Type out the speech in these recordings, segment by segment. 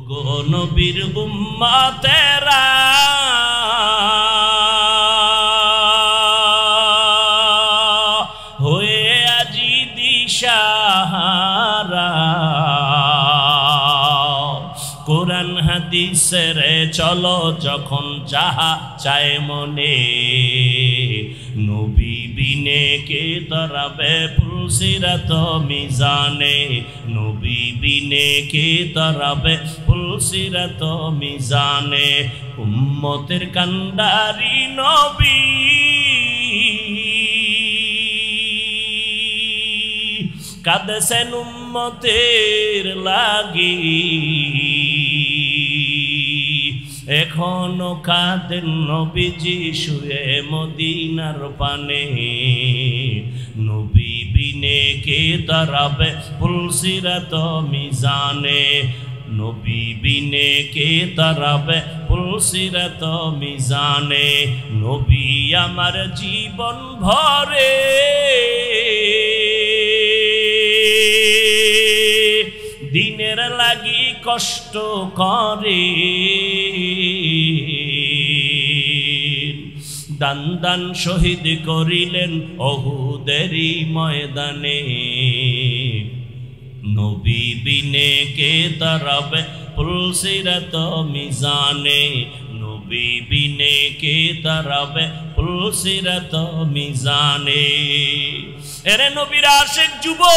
ওগো নবীর উম্মতেরা হয়ে আজি দিশাহারা কোরআন হাদিসের চলো যখন যাহা চায় মনে নবী বিনে কে তরাবে ফুলসিরাত মিজানে নবী বিনে কে তরাবে ফুলসিরাত মিজানে উম্মতের কান্ডারি নবী কাঁদেছেন উম্মতের লাগি এখনো কাঁদেন নবীজি শুয়ে মদিনার পানে নবী বিনে কে তারাবে ফুলসিরাত মিজানে নবী বিনে কে তারাবে ফুলসিরাত মিজানে নবী আমার জীবন ভরে দিনের লাগি কষ্ট করে দান দান শহীদ করিলেন ওহুদেরই ময়দানে নবী বিনে কে তারাবে ফুলসিরাত মিজানে নবী বিনে কে তারাবে ফুলসিরাত মিজানে এরে নবীর আশিক যুবক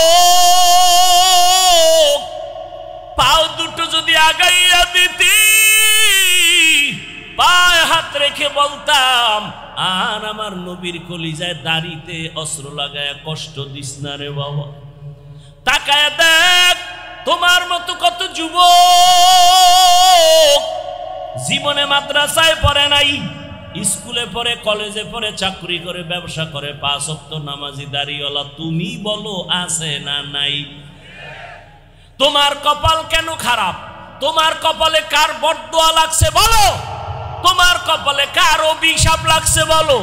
পাও দুটো যদি আগাইয়া দিতি পায়ে হাত রেখে বলতাম আর আমার নবীর কলিজায় দাড়িতে অস্ত্র লাগায় কষ্ট দিস না রে বাবা তাকায় দেখ তোমার মতো কত যুবক জীবনে মাদ্রাসায় পড়ে নাই স্কুলে পড়ে কলেজে পড়ে চাকরি করে ব্যবসা করে 5 ওয়াক্ত নামাজি দাড়িওয়ালা তুমি বলো আছে না নাই তোমার কপাল কেন খারাপ তোমার কপালে কার বদদোয়া লাগছে বলো তোমার কপালে কার অভিশাপ লাগছে বলো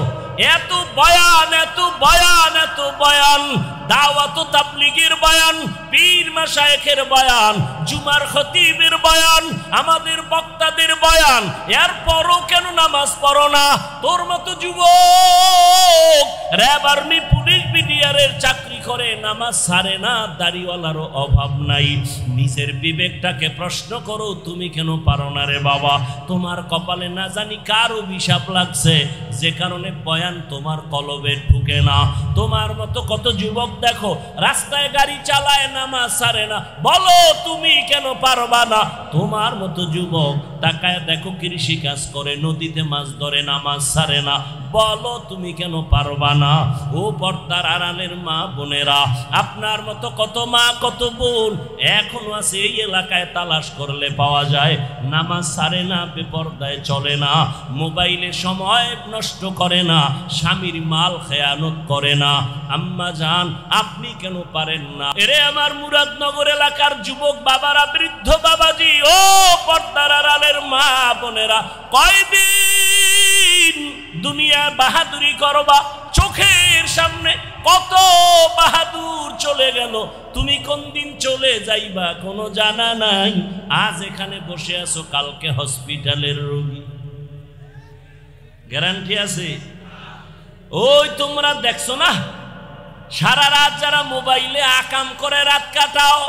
এত বয়ান এত বয়ান এত বয়ান দাওয়াত তাবলীগের বয়ান পীর মাশায়েখের বয়ান জুমার খতিবের বয়ান আমাদের বক্তাদের বয়ান এরপরও কেন নামাজ পড়ো না তোর মতো যুবক র‍্যাব আর্মি পুলিশ বিডিআরের চাকরি করে নামাজ ছাড়ে না দাড়িওয়ালারও অভাব নাই নিজের বিবেকটাকে প্রশ্ন করো তুমি কেন পারো না রে বাবা তোমার কপালে না জানি কার অভিশাপ লাগছে যে কারণে বয়ান তোমার কলবে ঢুকে না তোমার মতো কত যুবক দেখো রাস্তায় গাড়ি চালায় নামাজ ছাড়ে না বলো তুমি কেন পারবা না তোমার মতো যুবক তাকায় দেখো কৃষি কাজ করে নদীতে মাছ ধরে নামাজ ছাড়ে না বলো তুমি কেন পারবা না ও পর্দার আড়ালের মা বোনেরা আপনার মতো কত মা কত বোন এখনো আছে এই এলাকায় তালাশ করলে পাওয়া যায় নামাজ ছাড়ে না বেপরদায় চলে না মোবাইলে সময় নষ্ট করে না স্বামীর মাল খেয়ানত করে না আম্মা জান আপনি কেন পারেন না এরে আমার মুরাদনগর এলাকার যুবক বাবারা বৃদ্ধ বাবাজি ও পর্দার আড়ালের মা বোনেরা কয়দিন দুনিয়া বাহাদুরি করবা চোখের সামনে কত বাহাদুর চলে গেল তুমি কোন দিন চলে যাইবা কোনো জানা নাই আজ এখানে বসে আছো কালকে হসপিটালের রোগী গ্যারান্টি আছে ওই তোমরা দেখছো না সারা রাত যারা মোবাইলে আকাম করে রাত কাটাও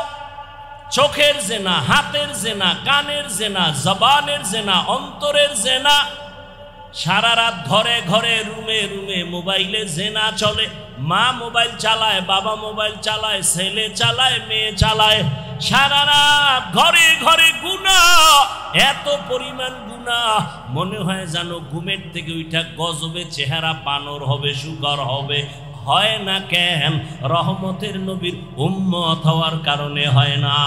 চোখের জেনা হাতের জেনা কানের জেনা জবানের জেনা অন্তরের জেনা সারা রাত ঘরে ঘরে রুমে রুমে মোবাইলে জেনা চলে মা মোবাইল চালায় বাবা মোবাইল চালায় ছেলে চালায় মেয়ে চালায় সারা রাত ঘরে ঘরে গুনাহ এত পরিমাণ গুনাহ মনে হয় যেন ঘুমের থেকে উঠা গজবে চেহারা বানর হবে শুকর হবে হয় না কেন রহমতের নবীর উম্মত হওয়ার কারণে হয় না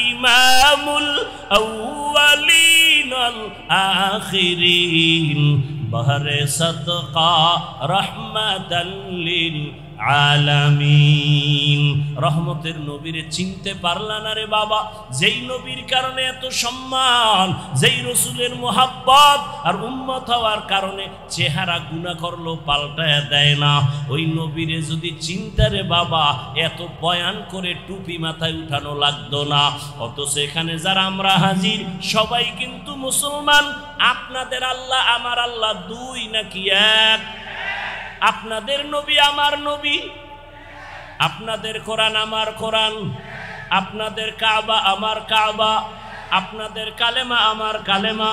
ইমামুল আউয়ালিন আল আখিরিন বহরে সদকা রহমাতাল লিল আলামিন। রহমতের নবীরে চিনতে পারলা না রে বাবা, যেই নবীর কারণে এত সম্মান, যেই রসুলের মোহাব্বত আর উম্মত হওয়ার কারণে চেহারা গুনাহ করলো পাল্টায় দেয় না, ওই নবীরে যদি চিনতে রে বাবা এত বয়ান করে টুপি মাথায় উঠানো লাগতো না। অথচ এখানে যারা আমরা হাজির সবাই কিন্তু মুসলমান। আপনাদের আল্লাহ আমার আল্লাহ দুই নাকি এক? আপনাদের নবী আমার নবী, আপনাদের কোরআন আমার কোরআন, আপনাদের কাবা আমার কাবা, আপনাদের কালেমা আমার কালেমা,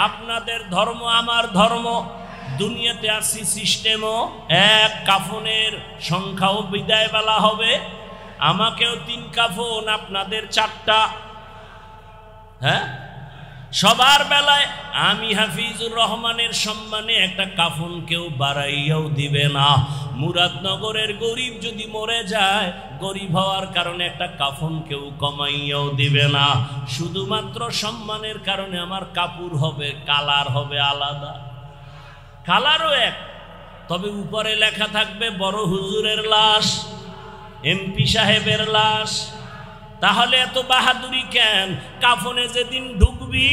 আপনাদের ধর্ম আমার ধর্ম। দুনিয়াতে আসি সিস্টেমও এক, কাফনের সংখ্যাও বিদায় বেলা হবে, আমাকেও 3 কাফন, আপনাদের 4টা। হ্যাঁ, সবার বেলায় আমি হাফিজুর রহমানের সম্মানে একটা কাফন কেউ বাড়াইয়াও দিবে না। মুরাদনগরের গরিব যদি মরে যায়, গরিব হওয়ার কারণে একটা কাফন কেউ কমাইয়াও দিবে না। শুধুমাত্র সম্মানের কারণে আমার কাপড় হবে, কালার হবে আলাদা, কালারও এক, তবে উপরে লেখা থাকবে বড় হুজুরের লাশ, এমপি সাহেবের লাশ। তাহলে এত বাহাদুরি কেন? কাফনে যেদিন ঢুকবি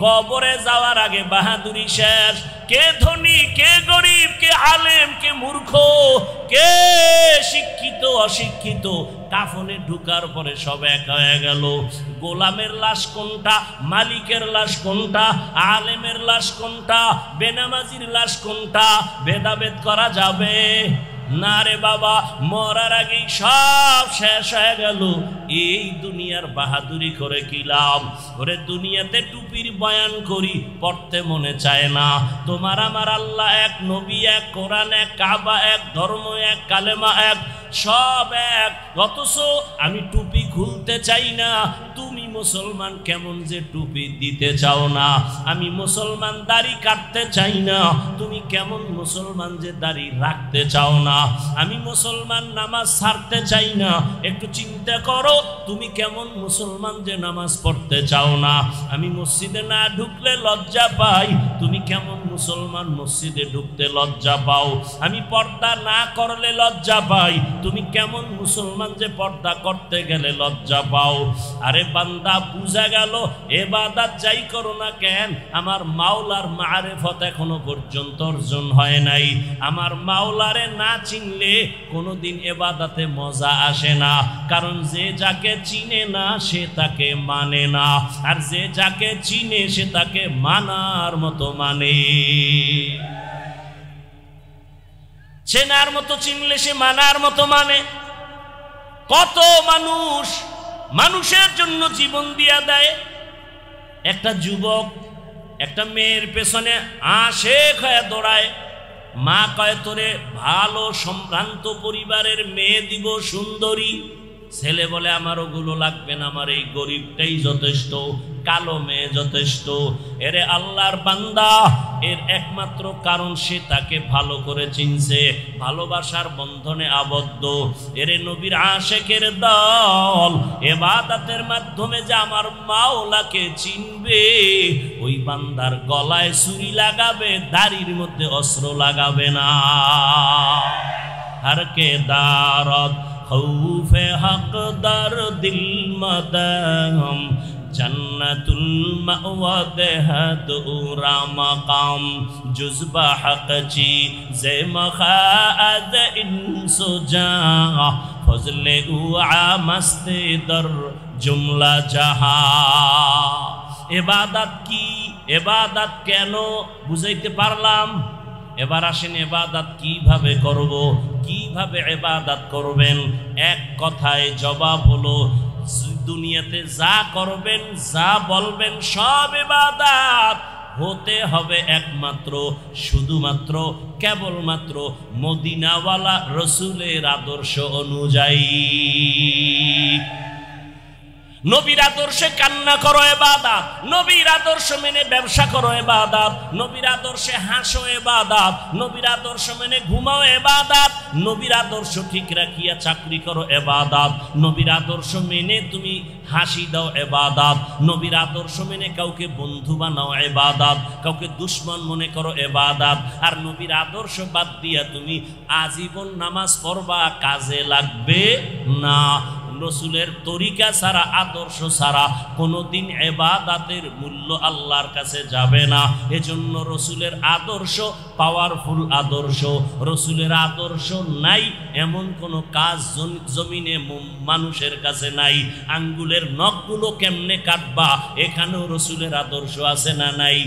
কবরে যাওয়ার আগে বাহাদুরি শেষ। কে ধনী, কে গরিব, কে আলেম, কে মূর্খ, কে শিক্ষিত অশিক্ষিত, কাফনে ঢুকার পরে সব এক হয়ে গেল। গোলামের লাশ কোনটা, মালিকের লাশ কোনটা, আলেমের লাশ কোনটা, বেনামাজির লাশ কোনটা, ভেদাভেদ করা যাবে না রে বাবা। মরার আগেই সব শেষ হয়ে গেল। এই দুনিয়ার বাহাদুরি করে কি লাভ? ওরে দুনিয়াতে টুপির বয়ান করি, পড়তে মনে চায় না। তোমার আমার আল্লাহ এক, নবী এক, কোরআন এক, কাবা এক, ধর্ম এক, কালেমা এক, সব এক। অথচ আমি টুপি খুলতে চাই না। তুমি মুসলমান কেমন যে টুপি দিতে চাও না? আমি মুসলমান দাড়ি কাটতে চাই না, তুমি কেমন মুসলমান যে দাড়ি রাখতে চাও না? আমি মুসলমান নামাজ ছাড়তে চাই না, একটু চিন্তা করো তুমি কেমন মুসলমান যে নামাজ পড়তে চাও না? আমি মসজিদে না ঢুকলে লজ্জা পাই, তুমি কেমন মুসলমান মসজিদে ঢুকতে লজ্জা পাও? আমি পর্দা না করলে লজ্জা পাই, তুমি কেমন মুসলমান যে পর্দা করতে গেলে লজ্জা পাও? আরে বান্দা, বুঝা গেল ইবাদত যাই করো না কেন, আমার মাওলার মারিফত এখনো পর্যন্ত অর্জন হয় নাই। আমার মাওলারে না চিনলে কোনোদিন ইবাদতে মজা আসে না। কারণ যে যাকে চিনে না সে তাকে মানে না, আর যে যাকে চিনে সে তাকে মানার মতো মানে। চেনার মতো চিনলে সে মানার মতো মানে। কত মানুষ মানুষের জন্য জীবন দিয়া দেয়। একটা যুবক একটা মেয়ের পেছনে আশেক হয়ে দৌড়ায়, মা কয় তোরে ভালো সম্ভ্রান্ত পরিবারের মেয়ে দিব, সুন্দরী। ছেলে বলে আমার ওগুলো লাগবে না, আমার এই গরিবটাই যথেষ্ট, কালো মেয়ে যথেষ্ট। এরে আল্লাহর বান্দা, এর একমাত্র কারণ সে তাকে ভালো করে চিনছে, ভালোবাসার বন্ধনে আবদ্ধ। এরে নবীর আশেকের দল ইবাদতের মাধ্যমে যে আমার মাওলাকে চিনবে, ওই বান্দার গলায় ছুরি লাগাবে, দাড়ির মধ্যে অস্ত্র লাগাবে না। हर के दारत खौफे हक दर दिल मदम जन्नतुल मअवा देहद उरा मकाम जुज़बा हक ची जे मखाद इंसो जा फजले उआ मस्ते दर जुमला जहा। इबादत की इबादत केनो बुझाइते पारलाम। এবার আসেন ইবাদত কিভাবে করব, কিভাবে ইবাদত করবেন। এক কথায় জবাব হলো, দুনিয়াতে যা করবেন যা বলবেন সব ইবাদত হতে হবে একমাত্র শুধুমাত্র কেবলমাত্র মদিনাওয়ালা রসুলের আদর্শ অনুযায়ী। নবীর আদর্শে কান্না করো ইবাদত, নবীর আদর্শ মেনে ব্যবসা করো ইবাদত, নবীর আদর্শে হাসো ইবাদত, নবীর আদর্শ মেনে ঘুমাও ইবাদত, নবীর আদর্শ ঠিক রাখিয়া চাকরি করো ইবাদত, নবীর আদর্শ মেনে তুমি হাসি দাও ইবাদত, নবীর আদর্শ মেনে কাউকে বন্ধু বানাও ইবাদত, কাউকে দুশমন মনে করো ইবাদত। আর নবীর আদর্শ বাদ দিয়া তুমি আজীবন নামাজ পড়বা, কাজে লাগবে না। রসুলের তরিকা ছাড়া, আদর্শ ছাড়া কোনোদিন ইবাদতের মূল্য আল্লাহর কাছে যাবে না। এজন্য রসুলের আদর্শ পাওয়ারফুল আদর্শ। রসুলের আদর্শ নাই এমন কোনো কাজ জমিনে মানুষের কাছে নাই। আঙ্গুলের নখগুলো কেমনে কাটবা, এখানেও রসুলের আদর্শ আছে না নাই?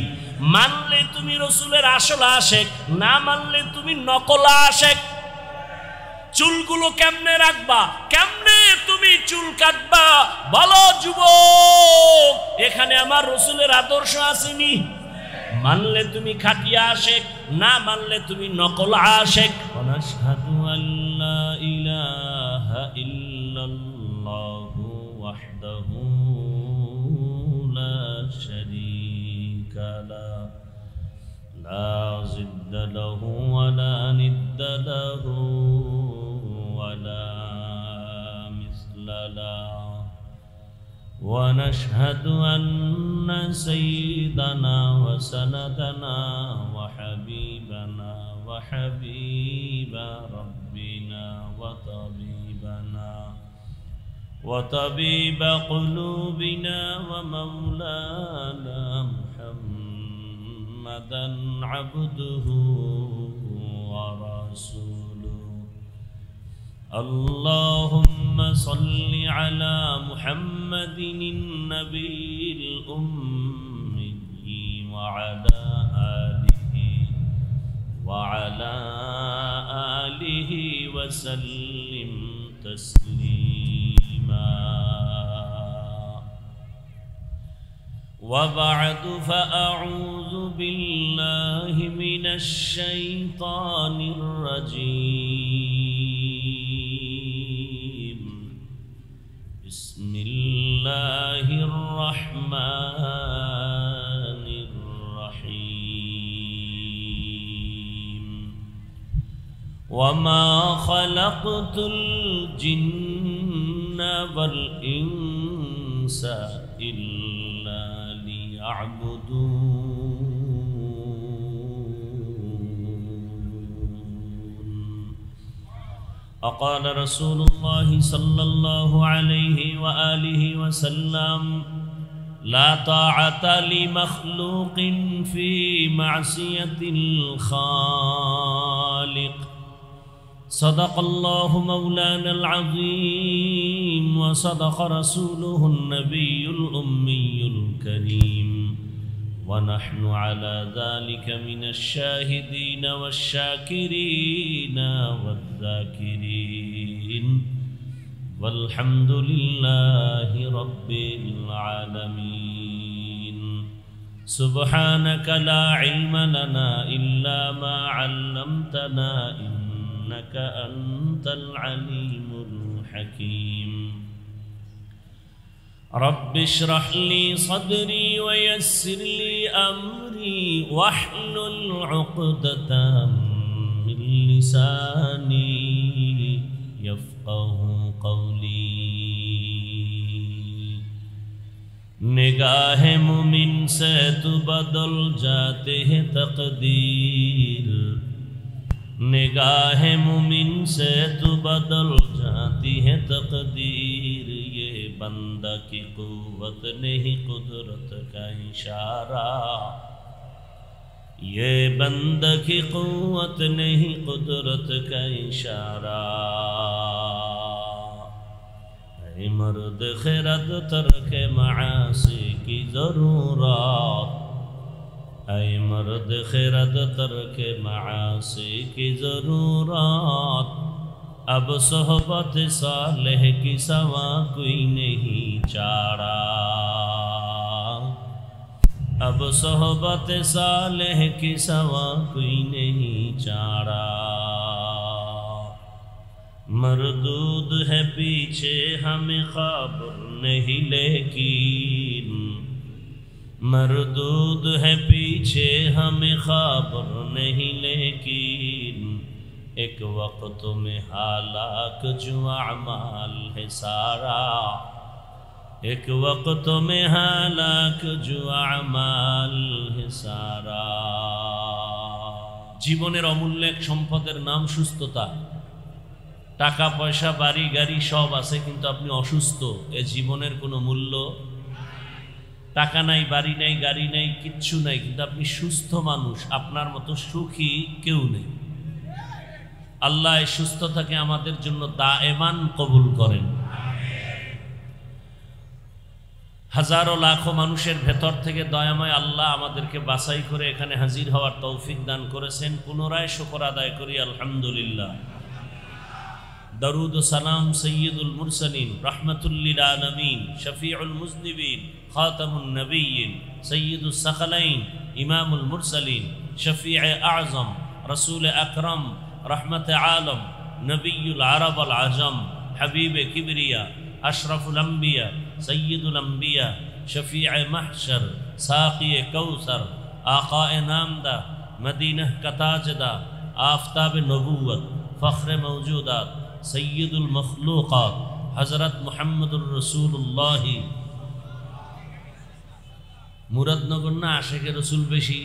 মানলে তুমি রসুলের আসল আশেক, না মানলে তুমি নকল আশেক। চুলগুলো কেমনে রাখবা, কেমনে তুমি চুল কাটবা, বলো যুবক, এখানে আমার রসুলের আদর্শ আসেনি। মানলে তুমি খাটিয়া আশেক, না মানলে তুমি নকল আশেক। আশহাদু আল্লা ইলাহা ইল্লাল্লাহু ওয়াহদাহু লা শারীকা লাহু লা জিদ্দা লাহু ওয়া লা নিদ্দা লাহু ولا مثل له ونشهد أن سيدنا وسندنا وحبيبنا وحبيب ربنا وطبيب قلوبنا ومولانا محمدا عبده ورسوله اللهم صل على محمد النبي الأمي وعلى آله وسلم تسليما وبعد فأعوذ بالله من الشيطان الرجيم بسم الله الرحمن الرحيم وما خلقت الجن والإنس إلا ليعبدون وقال رسول الله صلى الله عليه وآله وسلم لا طاعة لمخلوق في معصية الخالق صدق الله مولانا العظيم وصدق رسوله النبي الأمي الكريم ونحن على ذلك من الشاهدين والشاكرين والذاكرين والحمد لله رب العالمين سبحانك لا علم لنا إلا ما علمتنا إنك أنت العليم الحكيم رب اشرح لي صدري ويسر لي أمري واحلل عقدة من لساني يفقه قولي निगाह मुमिन से तो बदल जाते हैं तकदीर निगाह मुमिन से तो बदल जाती है तकदीर ये बंदा की कुव्वत नहीं कुदरत का इशारा ये बंदा की कुव्वत नहीं कुदरत का इशारा ऐ मर्द खिरद तर्क मासी की ज़रूरत ऐ मर्द खिरद तर्क मासी की ज़रूरत अब सोहबत सालेह की सवा कोई नहीं चारा अब सोहबत सालेह की सवा कोई नहीं चारा मरदूद है पीछे हमें खबर नहीं लेकिन मरदूद है पीछे हमें खबर नहीं लेकिन एक वक्त में हालाक जो अमाल है सारा एक वक्त में हालाक जो अमाल है सारा। জীবনের অমূল্য এক সম্পদের নাম সুস্থতা। টাকা পয়সা বাড়ি গাড়ি সব আছে, কিন্তু আপনি অসুস্থ, এ জীবনের কোনো মূল্য। টাকা নাই, বাড়ি নাই, গাড়ি নাই, কিচ্ছু নাই, কিন্তু আপনি সুস্থ মানুষ, আপনার মতো সুখী কেউ নেই। আল্লাহ এই সুস্থতাকে আমাদের জন্য দায়েমান কবুল করেন। হাজারো লাখো মানুষের ভেতর থেকে দয়াময় আল্লাহ আমাদেরকে বাছাই করে এখানে হাজির হওয়ার তৌফিক দান করেছেন। পুনরায় শুকর আদায় করি আলহামদুলিল্লাহ। দরুদ ও সালাম সৈয়দুল মুরসালিন রহমতুল্লিল আলমিন শফিউল মুজনিবিন খাতামুন নবিয়্যিন সৈয়দুস সাকলাইন ইমামুল মুরসালিন শফিয়ে আজম রসুল আকরম রহমত আলম নবিয়ুল আরব আল আজম হাবিবে কিবরিয়া अशरफुल अंबिया सय्यदुल अंबिया शफीअ महशर साक़ी कौसर आक़ाए नामदा मदीना का ताजदा आफ़ताब नबूवत फ़ख्र मौजूदात सय्यदुल मखलूक़ात हज़रत मुहम्मदुर रसूलुल्लाह। मुरादनगर ना आशिके रसूल बेशी,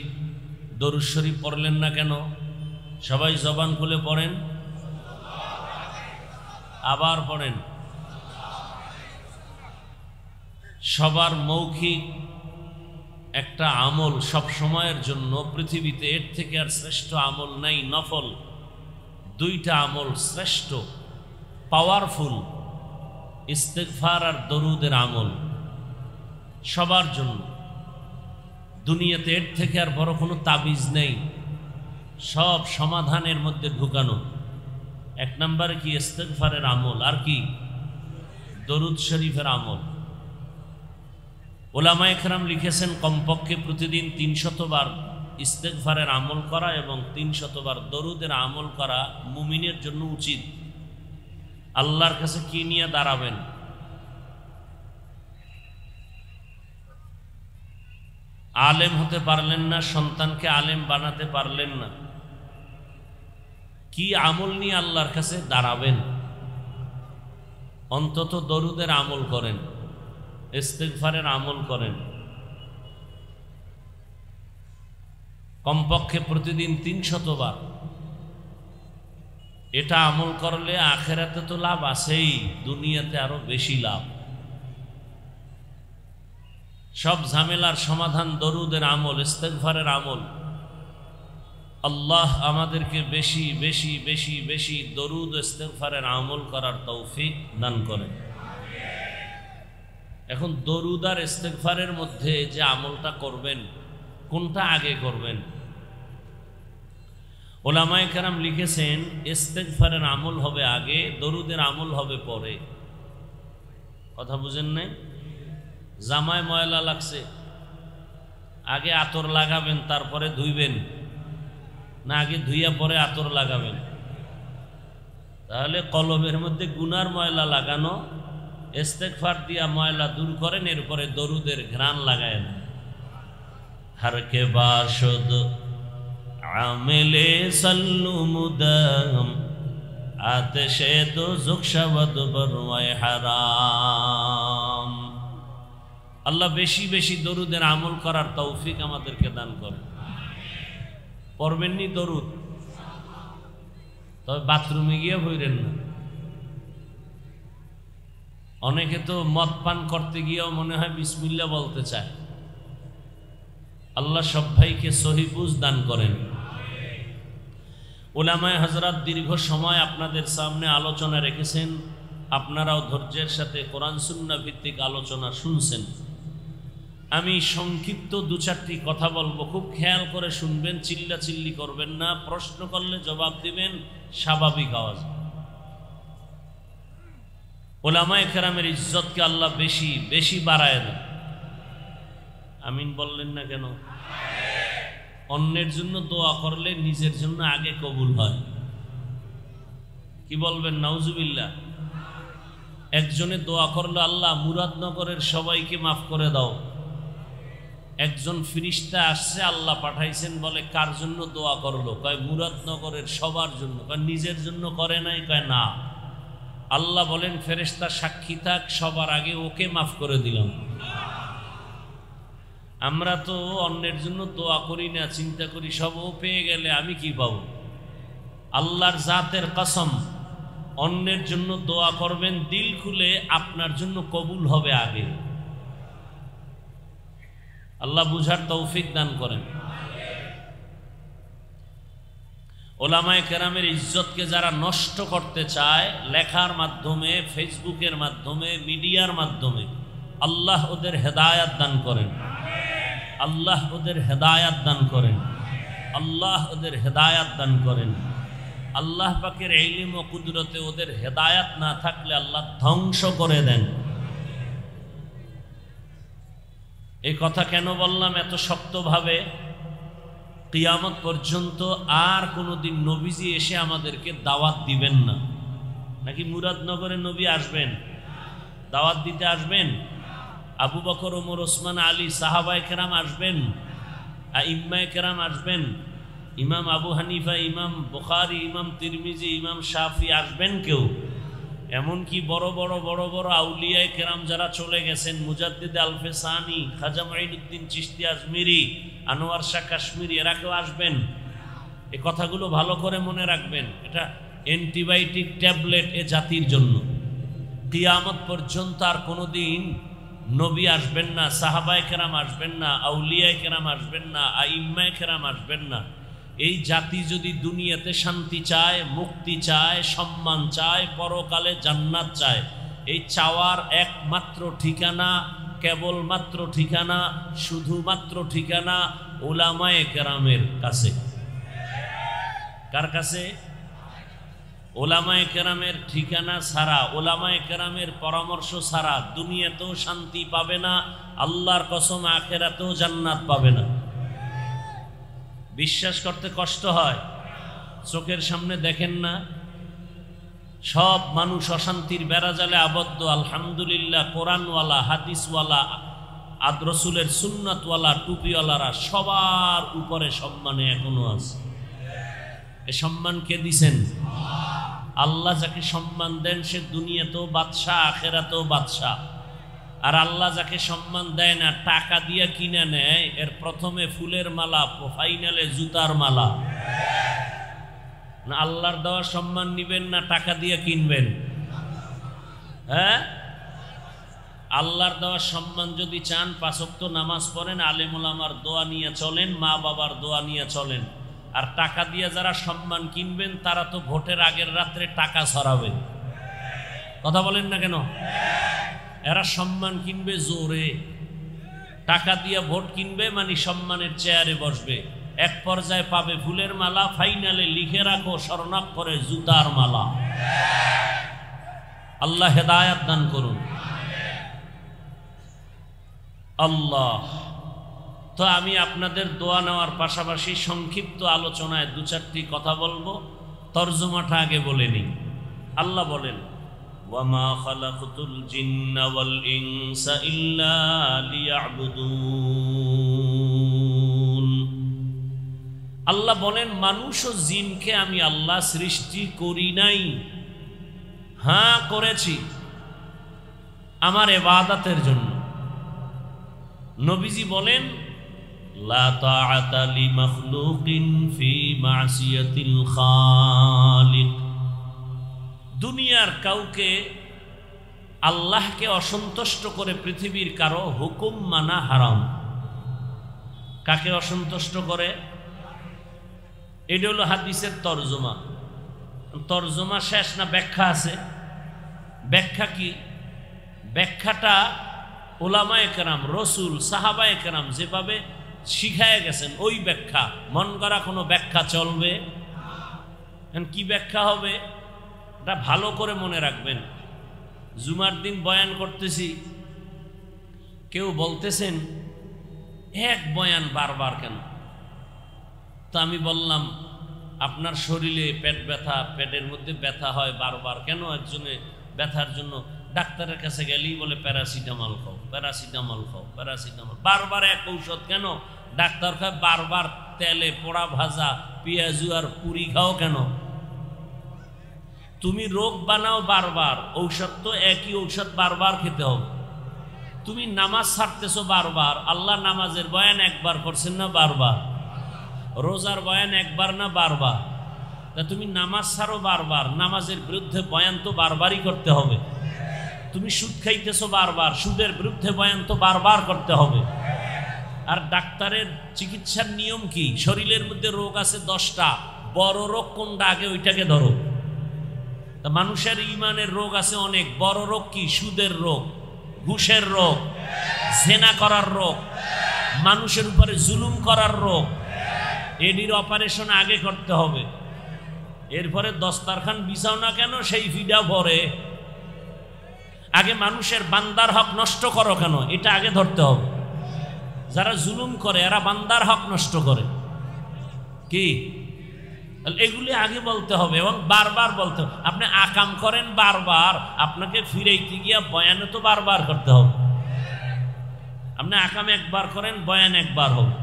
दरूद शरीफ पढ़लेन ना केन? सबाई जबान खुले पढ़ेन, आबार पढ़ेन। সবার মৌখিক একটা আমল সব সময়ের জন্য পৃথিবীতে, এর থেকে আর শ্রেষ্ঠ আমল নাই। নফল দুইটা আমল শ্রেষ্ঠ, পাওয়ারফুল, ইস্তেগফার আর দরুদের আমল সবার জন্য। দুনিয়াতে এর থেকে আর বড় কোনো তাবিজ নেই, সব সমাধানের মধ্যে ঢুকানো। এক নম্বরে কি ইস্তেগফারের আমল, আর কি দরুদ শরীফের আমল। ওলামায়ে কেরাম লিখেছেন কমপক্ষে প্রতিদিন 300 বার ইস্তেগফারের আমল করা এবং 300 বার দরুদের আমল করা মুমিনের জন্য উচিত। আল্লাহর কাছে কি নিয়ে দাঁড়াবেন? আলেম হতে পারলেন না, সন্তানকে আলেম বানাতে পারলেন না, কি আমল নিয়ে আল্লাহর কাছে দাঁড়াবেন? অন্তত দরুদের আমল করেন, ইস্তেগফারের আমল করেন। কমপক্ষে প্রতিদিন 300 বার। এটা আমল করলে আখিরাতে তো লাভ আছেই, দুনিয়াতে আরো বেশি লাভ। সব ঝামেলার সমাধান দরুদের আমল, ইস্তেগফারের আমল। আল্লাহ আমাদেরকে বেশি বেশি বেশি বেশি দরুদ ইস্তেগফারের আমল করার তৌফিক দান করেন। এখন দরুদ আর ইস্তেগফারের মধ্যে যে আমলটা করবেন, কোনটা আগে করবেন? ওলামায়ে কেরাম লিখেছেন ইস্তেগফারের আমল হবে আগে, দরুদের আমল হবে পরে। কথা বুঝেন নাই? জামায় ময়লা লাগছে, আগে আতর লাগাবেন তারপরে ধুইবেন, না আগে ধুইয়া পরে আতর লাগাবেন? তাহলে কলবের মধ্যে গুনার ময়লা লাগানো, ইস্তেগফার দিয়া ময়লা দূর করেন, এরপরে দরুদের ঘ্রাণ লাগায়েন। हर के बाशुद आमिले सल्लु मुदाम आतिशे दोज़ख शवद बरवाए हराम। আল্লাহ বেশি বেশি দরুদের আমল করার তৌফিক আমাদেরকে দান করেন। পড়বেননি দরুদ, তবে বাথরুমে গিয়ে বইরেন না। অনেকে তো মদ পান করতে গিয়েও মনে হয় বিসমিল্লাহ বলতে চায়। আল্লাহ সব ভাইকে সহি বুঝ দান করেন। উলামায়ে হযরত দীর্ঘ সময় আপনাদের সামনে আলোচনা রেখেছেন, আপনারাও ধৈর্যের সাথে কোরআন সুন্নাহ ভিত্তিক আলোচনা শুনছেন। আমি সংক্ষিপ্ত 2-4টি কথা বলবো, খুব খেয়াল করে শুনবেন, চিল্লাচিল্লি করবেন না, প্রশ্ন করলে জবাব দিবেন স্বাভাবিক আওয়াজে। উলামায়ে কেরামের ইজ্জতকে আল্লাহ বেশি বেশি বাড়ায় দেন। আমিন বললেন না কেন? অন্যের জন্য দোয়া করলে নিজের জন্য আগে কবুল হয়। কি বলবেন? নাউজুবিল্লাহ। একজনে দোয়া করলো, আল্লাহ মুরাদনগরের সবাইকে মাফ করে দাও। একজন ফিরিস্তা আসছে, আল্লাহ পাঠাইছেন, বলে কার জন্য দোয়া করলো? কয় মুরাদনগরের সবার জন্য। কয় নিজের জন্য করে নাই? কয় না। আল্লাহ বলেন ফেরেশতা সাক্ষী থাক, সবার আগে ওকে মাফ করে দিলাম। আমরা তো অন্যের জন্য দোয়া করি না, চিন্তা করি সব ও পেয়ে গেলে আমি কি পাবো। আল্লাহর জাতের কসম, অন্যের জন্য দোয়া করবেন দিল খুলে, আপনার জন্য কবুল হবে আগে। আল্লাহ বুঝার তৌফিক দান করেন। ওলামায়ে কেরামের ইজ্জতকে যারা নষ্ট করতে চায় লেখার মাধ্যমে, ফেসবুকের মাধ্যমে, মিডিয়ার মাধ্যমে, আল্লাহ ওদের হেদায়াত দান করেন। আল্লাহ ওদের হেদায়াত দান করেন। আল্লাহ ওদের হেদায়াত দান করেন। আল্লাহ পাকের ইলম ও কুদরতে ওদের হেদায়াত না থাকলে আল্লাহ ধ্বংস করে দেন। এই কথা কেন বললাম এত শক্তভাবে? কিয়ামত পর্যন্ত আর কোনোদিন নবীজি এসে আমাদেরকে দাওয়াত দিবেন না। নাকি মুরাদনগরে নবী আসবেন, দাওয়াত দিতে আসবেন? আবু বকর, ওমর, ওসমান, আলী, সাহাবায়ে কেরাম আসবেন, আইম্মায়ে কেরাম আসবেন, ইমাম আবু হানিফা, ইমাম বুখারী, ইমাম তিরমিজি, ইমাম শাফি আসবেন কেউ? এমনকি বড় বড় বড় বড় আউলিয়ায়ে কেরাম যারা চলে গেছেন, মুজাদ্দিদ আলফে সানি, খাজা মুঈনুদ্দিন চিশতি আজমিরি, আনোয়ার শাহ কাশ্মীরি, এরা কেউ আসবেন? এই কথাগুলো ভালো করে মনে রাখবেন। এটা অ্যান্টিবায়োটিক ট্যাবলেট এ জাতির জন্য। কিয়ামত পর্যন্ত আর কোনোদিন নবী আসবেন না, সাহাবায়ে কেরাম আসবেন না, আউলিয়ায়ে কেরাম আসবেন না, আইম্মায়ে কেরাম আসবেন না। এই জাতি যদি দুনিয়াতে শান্তি চায়, মুক্তি চায়, সম্মান চায়, পরকালে জান্নাত চায়, এই চাওয়ার একমাত্র ঠিকানা, কেবলমাত্র ঠিকানা, শুধুমাত্র ঠিকানা উলামায়ে কেরামের কাছে। কার কাছে? উলামায়ে কেরামের ঠিকানা ছাড়া, উলামায়ে কেরামের পরামর্শ ছাড়া দুনিয়াতেও শান্তি পাবে না, আল্লাহর কসম আখিরাতেও জান্নাত পাবে না। বিশ্বাস করতে কষ্ট হয়। চোখের সামনে দেখেন না সব মানুষ অশান্তির বেড়াজালে আবদ্ধ। আলহামদুলিল্লাহ কোরআনওয়ালা, হাদিসওয়ালা, রসুলের সুন্নাতওয়ালা, টুপিওয়ালারা সবার উপরে সম্মানে এখনো আছে। এ সম্মান কে দিছেন? আল্লাহ যাকে সম্মান দেন সে দুনিয়াতেও বাদশাহ, আখিরাতেও বাদশাহ। আর আল্লাহ যাকে সম্মান দেয় না, টাকা দিয়ে কিনে নেয়, এর প্রথমে ফুলের মালা, ফাইনালে জুতার মালা। না আল্লাহর দেওয়া সম্মান নিবেন না টাকা দিয়ে কিনবেন? হ্যাঁ, আল্লাহর দেওয়া সম্মান যদি চান 5 ওয়াক্ত নামাজ পড়েন, আলেম ওলামার দোয়া নিয়ে চলেন, মা বাবার দোয়া নিয়ে চলেন। আর টাকা দিয়ে যারা সম্মান কিনবেন তারা তো ভোটের আগের রাত্রে টাকা ছড়াবে। কথা বলেন না কেন? এরা সম্মান কিনবে জোরে, টাকা দিয়ে ভোট কিনবে, মানে সম্মানের চেয়ারে বসবে। এক পর্যায়ে পাবে ফুলের মালা, ফাইনালে লিখে রাখো স্বর্ণাক্ষরে জুতার মালা। আল্লাহ হেদায়াত দান করুন। আল্লাহ। তো আমি আপনাদের দোয়া নেওয়ার পাশাপাশি সংক্ষিপ্ত আলোচনায় 2-4টি কথা বলবো। তরজমাটা আগে বলে নিই। আল্লাহ বলেন, ওয়ামা খালাকতুল জিন্না ওয়াল ইনসা ইল্লা লিয়াবুদুন। আল্লাহ বলেন মানুষ ও জিনকে আমি আল্লাহ সৃষ্টি করি নাই, হ্যাঁ করেছি আমার ইবাদতের জন্য। নবীজি বলেন, লা তাআতা লিমাখলুকিন ফি মাসিয়াতিল খালিক। দুনিয়ার কাউকে আল্লাহকে অসন্তুষ্ট করে পৃথিবীর কারো হুকুম মানা হারাম। কাকে অসন্তুষ্ট করে? এটা হলো হাদিসের তরজমা। তরজমা শেষ না ব্যাখ্যা আছে? ব্যাখ্যা কি? ব্যাখ্যাটা উলামায়ে কেরাম, রসুল, সাহাবায়ে কেরাম যেভাবে শিখায় গেছেন ওই ব্যাখ্যা। মন করা কোনো ব্যাখ্যা চলবে? কি ব্যাখ্যা হবে এটা ভালো করে মনে রাখবেন। জুমার দিন বয়ান করতেছি, কেউ বলতেছেন এক বয়ান বারবার কেন? তো আমি বললাম, আপনার শরীরে পেট ব্যথা, পেটের মধ্যে ব্যথা হয় বারবার কেন? একজনে ব্যথার জন্য ডাক্তারের কাছে গেলেই বলে প্যারাসিটামল খাও, প্যারাসিটামল খাও, প্যারাসিটামল। বারবার এক ঔষধ কেন? ডাক্তার কয় বারবার তেলে পোড়া ভাজা পেঁয়াজু আর পুরি খাও কেন? তুমি রোগ বানাও বারবার, ঔষধ তো একই ঔষধ বারবার খেতে হবে। তুমি নামাজ ছাড়তেছো বারবার, আল্লাহ নামাজের বয়ান একবার করছেন না বারবার? রোজার বয়ান একবার না বারবার? তা তুমি নামাজ ছাড়ো বারবার, নামাজের বিরুদ্ধে বয়ান তো বারবারই করতে হবে। তুমি সুদ খাইতেছো বারবার, সুদের বিরুদ্ধে বয়ান তো বারবার করতে হবে। আর ডাক্তারের চিকিৎসার নিয়ম কি? শরীরের মধ্যে রোগ আছে 10টা, বড় রোগ কোনটা আগে ওইটাকে ধরো। তা মানুষের ইমানের রোগ আছে অনেক, বড় রোগ কি? সুদের রোগ, ঘুষের রোগ, জেনা করার রোগ, মানুষের উপরে জুলুম করার রোগ। এডির অপারেশন আগে করতে হবে, এরপরে দস্তারখান বিছাও না কেন সেই ফিডা ভরে। আগে মানুষের বান্দার হক নষ্ট করো কেন, এটা আগে ধরতে হবে। যারা জুলুম করে এরা বান্দার হক নষ্ট করে কি, এগুলি আগে বলতে হবে এবং বারবার বলতে হবে। আপনি আকাম করেন বারবার, আপনাকে ফিরাইতে গিয়া বয়ানে তো বারবার করতে হবে। আপনি আকাম একবার করেন, বয়ান একবার হবে।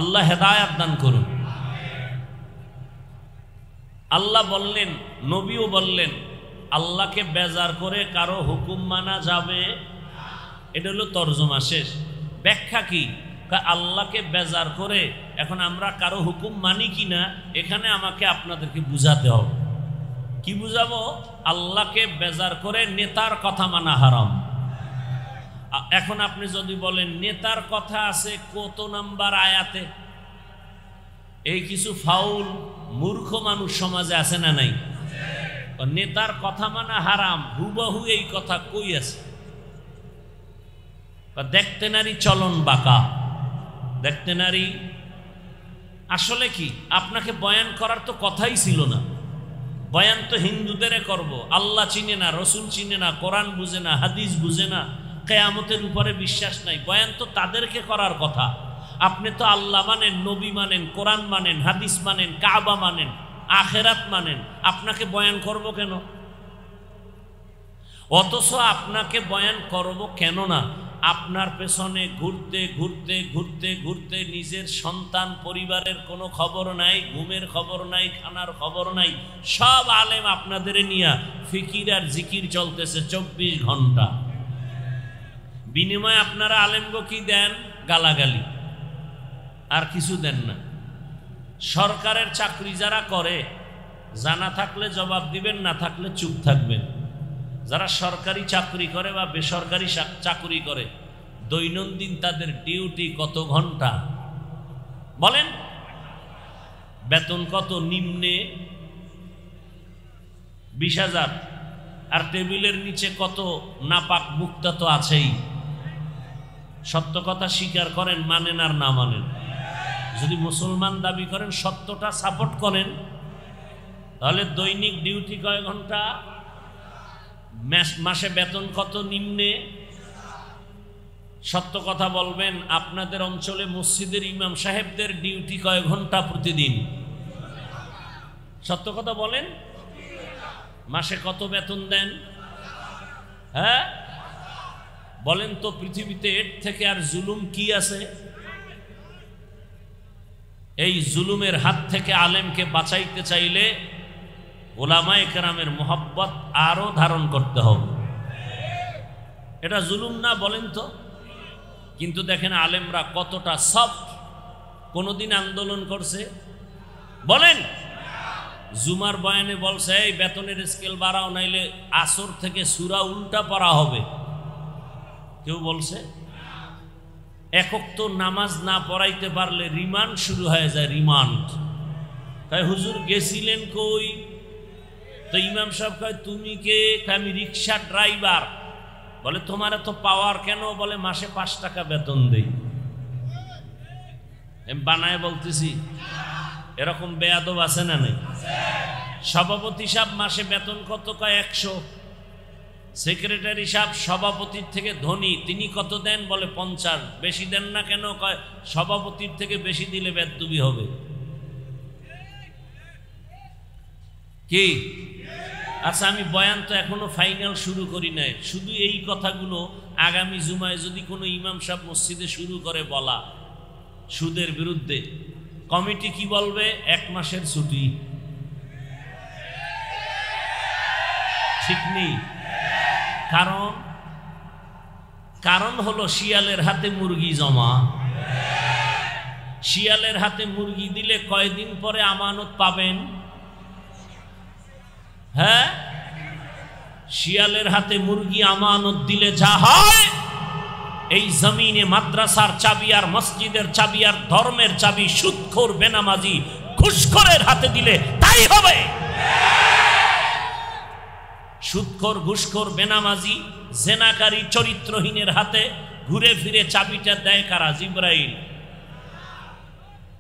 আল্লাহ হেদায়াত দান করুন। আল্লাহ বললেন, নবীও বললেন, আল্লাহকে বেজার করে কারো হুকুম মানা যাবে। এটা হলো তর্জমা, শেষ। ব্যাখ্যা কি? আল্লাহকে বেজার করে এখন আমরা কারো হুকুম মানি কিনা, এখানে আমাকে আপনাদেরকে বুঝাতে হবে। কি বুঝাবো? আল্লাহকে বেজার করে নেতার কথা মানা হারাম। এখন আপনি যদি বলেন নেতার কথা আছে কত নাম্বার আয়াতে, এই কিছু ফাউল মূর্খ মানুষ সমাজে আছে না নাই? নেতার কথা মানা হারাম, হুবহু এই কথা কই আছে? দেখতে নারী চলন বাঁকা, দেখতে নারী। আসলে কি, আপনাকে বয়ান করার তো কথাই ছিল না। বয়ান তো হিন্দুদের করব। আল্লাহ চিনে না, রসুল চিনে না, কোরআন বুঝে না, হাদিস বুঝে না, কিয়ামতের উপরে বিশ্বাস নাই, বয়ান তো তাদেরকে করার কথা। আপনি তো আল্লাহ মানেন, নবী মানেন, কোরআন মানেন, হাদিস মানেন, কাবা মানেন, আখেরাত মানেন, আপনাকে বয়ান করব কেন? অথচ আপনাকে বয়ান করব কেন না, আপনার পেছনে ঘুরতে ঘুরতে ঘুরতে ঘুরতে নিজের সন্তান পরিবারের কোনো খবর নাই, ঘুমের খবর নাই, খানার খবর নাই। সব আলেম আপনাদের নিয়ে ফিকির আর জিকির চলতেছে 24 ঘন্টা। বিনিময়ে আপনারা আলেমগো কি দেন? গালাগালি, আর কিছু দেন না। সরকারের চাকরি যারা করে, জানা থাকলে জবাব দিবেন, না থাকলে চুপ থাকবেন। যারা সরকারি চাকরি করে বা বেসরকারি চাকরি করে, দৈনন্দিন তাদের ডিউটি কত ঘন্টা বলেন? বেতন কত? নিম্নে 20,000, আর টেবিলের নিচে কত নাপাক মুক্তা তো আছেই। সত্য কথা স্বীকার করেন, মানেন আর না মানেন। যদি মুসলমান দাবি করেন, সত্যটা সাপোর্ট করেন, তাহলে দৈনিক ডিউটি কয় ঘন্টা? মাসে বেতন কত? নিম্নে। সত্য কথা বলবেন, আপনাদের অঞ্চলে মসজিদের ইমাম সাহেবদের ডিউটি কয় ঘন্টা প্রতিদিন? সত্য কথা বলেন, মাসে কত বেতন দেন? হ্যাঁ বলেন তো, পৃথিবীতে এর থেকে আর জুলুম কি আছে? এই জুলুমের হাত থেকে আলেমকে বাঁচাইতে চাইলে ওলামায়ে কেরামের মোহাব্বত আরো ধারণ করতে হবে। এটা জুলুম না বলেন তো? কিন্তু দেখেন আলেমরা কতটা সফট। কোনদিন আন্দোলন করছে বলেন? জুমার বয়ানে বলছে এই বেতনের স্কেল বাড়াও, নাইলে আসর থেকে সূরা উল্টা পড়া হবে। কেউ বলছে? একক তো নামাজ না পড়াইতে পারলে রিমান্ড শুরু হয়ে যায়, রিমান্ড। তাই হুজুর গেছিলেন কই? তো ইমাম সাহেব কয় তুমি কে? আমি রিক্সা ড্রাইভার। বলে তোমার এত পাওয়ার কেন? বলে মাসে 5 টাকা বেতন দেই। আমি বানায় বলতেছি, এরকম বেয়াদব আছে না নাই? সভাপতি সাহেব মাসে বেতন কত? কয় 100। সেক্রেটারি সাহেব সভাপতির থেকে ধনী, তিনি কত দেন? বলে 50। বেশি দেন না কেন? কয় সভাপতির থেকে বেশি দিলে বেদবি হবে। কি আচ্ছা, আমি বয়ান তো এখনো ফাইনাল শুরু করি নাই, শুধু এই কথাগুলো আগামী জুমায় যদি কোনো ইমাম সাহেব মসজিদে শুরু করে বলা সুদের বিরুদ্ধে, কমিটি কি বলবে? 1 মাসের ছুটি। ঠিক নেই? কারণ হলো শিয়ালের হাতে মুরগি জমা। শিয়ালের হাতে মুরগি দিলে কয়দিন পরে আমানত পাবেন? হ্যাঁ, শিয়ালের হাতে মুরগি আমানত দিলে যা হয়, এই জমিনে মাদ্রাসার চাবি আর মসজিদের চাবি আর ধর্মের চাবি সুদখোর বেনামাজি ঘুষখোরের হাতে দিলে তাই হবে। সুদখোর, ঘুষখোর, বেনামাজি, জেনাকারী, চরিত্রহীনের হাতে ঘুরে ফিরে চাবিটা দেয় কারা? জিবরাইল।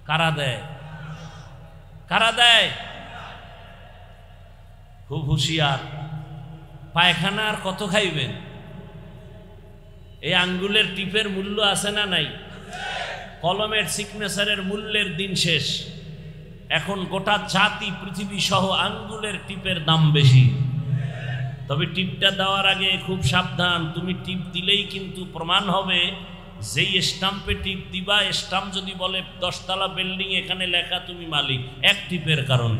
কারা দেয়? কারা দেয়? খুব হুঁশিয়ার। পায়খানা আর কত খাইবেন? এই আঙ্গুলের টিপের মূল্য আছে না নাই? কলমের সিগনেচারের মূল্যের দিন শেষ। এখন গোটা জাতি, পৃথিবী সহ আঙ্গুলের টিপের দাম বেশি। তবে টিপটা দেওয়ার আগে খুব সাবধান। তুমি টিপ দিলেই কিন্তু প্রমাণ হবে যেই স্টাম্পে টিপ দিবা, স্টাম্প যদি বলে 10 তলা বিল্ডিং, এখানে লেখা তুমি মালিক, 1 টিপের কারণ।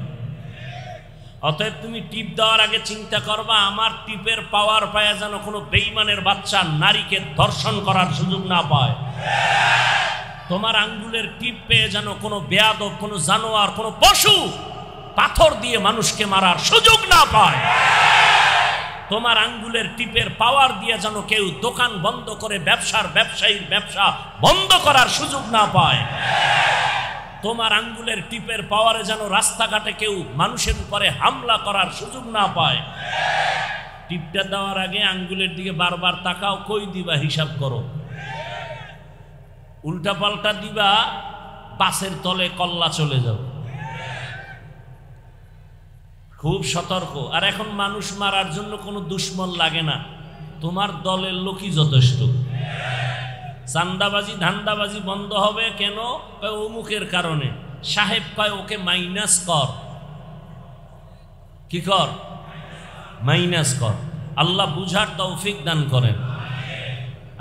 অতএব তুমি টিপ দেওয়ার আগে চিন্তা করবা, আমার টিপের পাওয়ার পায় যেন কোনো বেঈমানের বাচ্চা নারীকে ধর্ষণ করার সুযোগ না পায়। তোমার আঙ্গুলের টিপ পেয়ে যেন কোনো বেয়াদব, কোনো জানোয়ার, কোনো পশু পাথর দিয়ে মানুষকে মারার সুযোগ না পায়। তোমার আঙ্গুলের টিপের পাওয়ার দিয়ে যেন কেউ দোকান বন্ধ করে ব্যবসায়ীর ব্যবসা বন্ধ করার সুযোগ না পায়। তোমার আঙ্গুলের টিপের পাওয়ারে যেন রাস্তাঘাটে কেউ মানুষের উপরে হামলা করার সুযোগ না পায়। টিপটা দেওয়ার আগে আঙ্গুলের দিকে বারবার তাকাও, কই দিবা হিসাব করো। উল্টা পাল্টা দিবা, বাসের তলে কল্লা চলে যাও। খুব সতর্ক। আর এখন মানুষ মারার জন্য কোনো দুশ্মন লাগে না, তোমার দলের লোকই যথেষ্ট। চান্দাবাজি, ধান্দাবাজি বন্ধ হবে কেন? অমুকের কারণে। সাহেব কয় ওকে মাইনাস কর। কি কর? মাইনাস কর। আল্লাহ বুঝার তৌফিক দান করেন।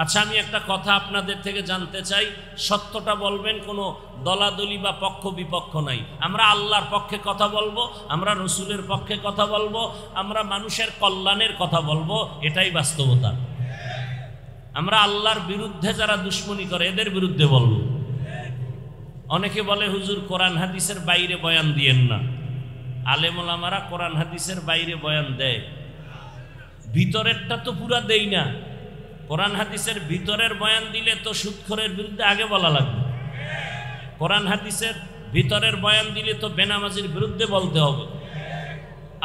আচ্ছা, আমি একটা কথা আপনাদের থেকে জানতে চাই, সত্যটা বলবেন, কোনো দলাদলি বা পক্ষ বিপক্ষ নাই। আমরা আল্লাহর পক্ষে কথা বলবো, আমরা রসুলের পক্ষে কথা বলবো, আমরা মানুষের কল্যাণের কথা বলবো, এটাই বাস্তবতা। আমরা আল্লাহর বিরুদ্ধে যারা দুশ্মনী করে এদের বিরুদ্ধে বলবো। অনেকে বলে হুজুর কোরআন হাদিসের বাইরে বয়ান দিয়েন না। আলেম ওলামারা কোরআন হাদিসের বাইরে বয়ান দেয়, ভিতরেরটা তো পুরা দেই না। কোরআন হাদিসের ভিতরের বয়ান দিলে তো সুদখোরের বিরুদ্ধে আগে বলা লাগবে। কোরআন হাদিসের ভিতরের বয়ান দিলে তো বেনামাজির বিরুদ্ধে বলতে হবে।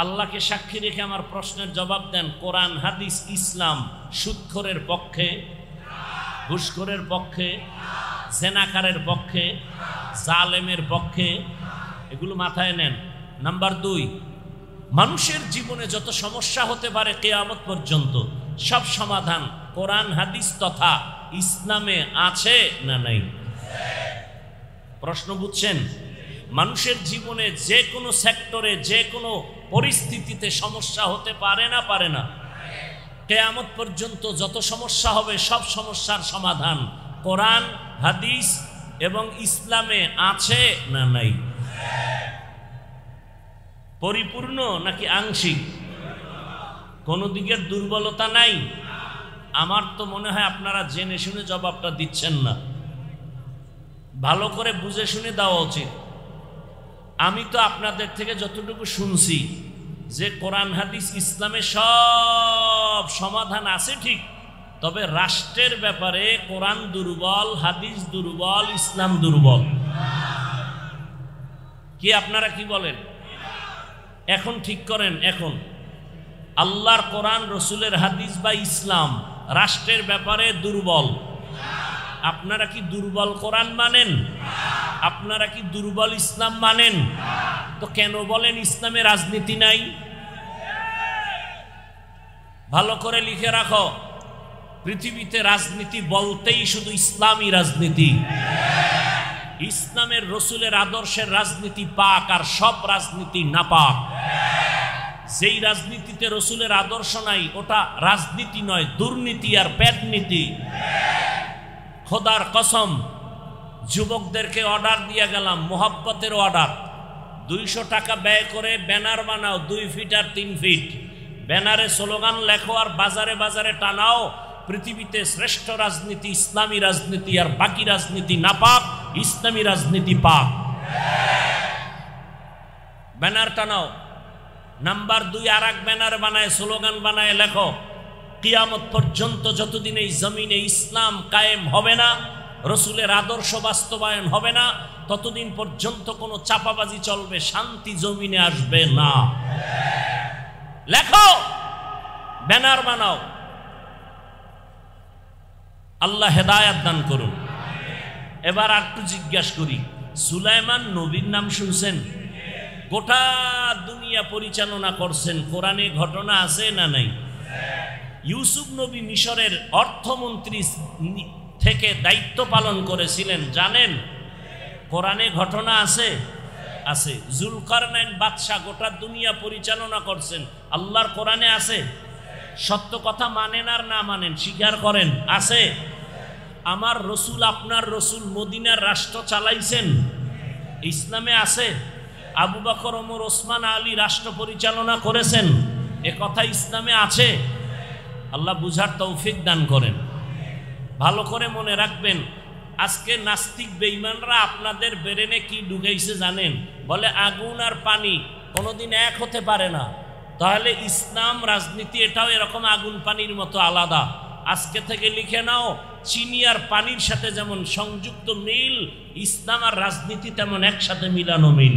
আল্লাহকে সাক্ষী রেখে আমার প্রশ্নের জবাব দেন, কোরআন হাদিস ইসলাম সুদখোরের পক্ষে, ঘুষখোরের পক্ষে, জেনাকারের পক্ষে, জালেমের পক্ষে? এগুলো মাথায় নেন। নাম্বার 2, মানুষের জীবনে যত সমস্যা হতে পারে কিয়ামত পর্যন্ত, সব সমাধান কোরআন হাদিস তথা ইসলামে আছে না নাই? প্রশ্ন বুঝছেন? মানুষের জীবনে যে কোনো সেক্টরে, যে কোনো পরিস্থিতিতে সমস্যা হতে পারে না? পারে না? কিয়ামত পর্যন্ত যত সমস্যা হবে সব সমস্যার সমাধান কোরআন হাদিস এবং ইসলামে আছে না নাই? পরিপূর্ণ নাকি আংশিক? কোনো দিকের দুর্বলতা নাই? আমার তো মনে হয় আপনারা জেনে শুনে জবাবটা দিচ্ছেন না। ভালো করে বুঝে শুনে দেওয়া উচিত। আমি তো আপনাদের থেকে যতটুকু শুনছি যে কোরআন হাদিস ইসলামে সব সমাধান আছে ঠিক, তবে রাষ্ট্রের ব্যাপারে কোরআন দুর্বল, হাদিস দুর্বল, ইসলাম দুর্বল। কি আপনারা কি বলেন? এখন ঠিক করেন, এখন আল্লাহর কোরআন, রসুলের হাদিস বা ইসলাম রাষ্ট্রের ব্যাপারে দুর্বল। আপনারা কি দুর্বল কোরআন মানেন? আপনারা কি দুর্বল ইসলাম মানেন? তো কেন বলেন ইসলামে রাজনীতি নাই? ভালো করে লিখে রাখো, পৃথিবীতে রাজনীতি বলতেই শুধু ইসলামী রাজনীতি। ইসলামের রসুলের আদর্শের রাজনীতি পাক, আর সব রাজনীতি নাপাক। যেই রাজনীতিতে রসুলের আদর্শ নাই ওটা রাজনীতি নয়, দুর্নীতি আর পেটনীতি। খোদার কসম, যুবকদেরকে অর্ডার দিয়ে গেলাম, মোহাব্বতের অর্ডার, 200 টাকা ব্যয় করে ব্যানার বানাও 2 ফিট আর 3 ফিট, ব্যানারে স্লোগান লেখো আর বাজারে বাজারে টানাও, পৃথিবীতে শ্রেষ্ঠ রাজনীতি ইসলামী রাজনীতি, আর বাকি রাজনীতি নাপাক, ইসলামী রাজনীতি পাক। ব্যানার টানাও। নাম্বার 2 আর এক ব্যানার বানায় স্লোগান বানায় লেখো, কিয়ামত পর্যন্ত যতদিন এই জমিনে ইসলাম কায়েম হবে না, রসুলের আদর্শ বাস্তবায়ন হবে না, ততদিন পর্যন্ত কোনো চাপাবাজি চলবে, শান্তি জমিনে আসবে না। লেখো, ব্যানার বানাও। আল্লাহ হেদায়াত দান করুন। এবার আর একটু জিজ্ঞাসা করি, সুলাইমান নবীর নাম শুনছেন? গোটা দুনিয়া পরিচালনা করছেন, কোরআনে ঘটনা আছে না নাই? ইউসুফ নবী মিশরের অর্থমন্ত্রী থেকে দায়িত্ব পালন করেছিলেন, জানেন? কোরআনে ঘটনা আছে? আছে। জুলকারনাইন বাদশাহ গোটা দুনিয়া পরিচালনা করছেন, আল্লাহর কোরআনে আছে। সত্য কথা মানেন আর না মানেন, স্বীকার করেন, আছে। আমার রসুল, আপনার রসুল মদিনার রাষ্ট্র চালাইছেন, ইসলামে আছে। আবু বকর, ওমর, ওসমান, আলী রাষ্ট্র পরিচালনা করেছেন, এ কথা ইসলামে আছে। আল্লাহ বুঝার তৌফিক দান করেন। ভালো করে মনে রাখবেন, আজকে নাস্তিক বেঈমানরা আপনাদের ব্রেনে কি ঢুকাইছে জানেন? বলে আগুন আর পানি কোনোদিন এক হতে পারে না। তাহলে ইসলাম রাজনীতি এটাও এরকম আগুন পানির মতো আলাদা। আজকে থেকে লিখে নাও, চিনি আর পানির সাথে যেমন সংযুক্ত মিল, ইসলাম আর রাজনীতি তেমন একসাথে মিলানো মিল।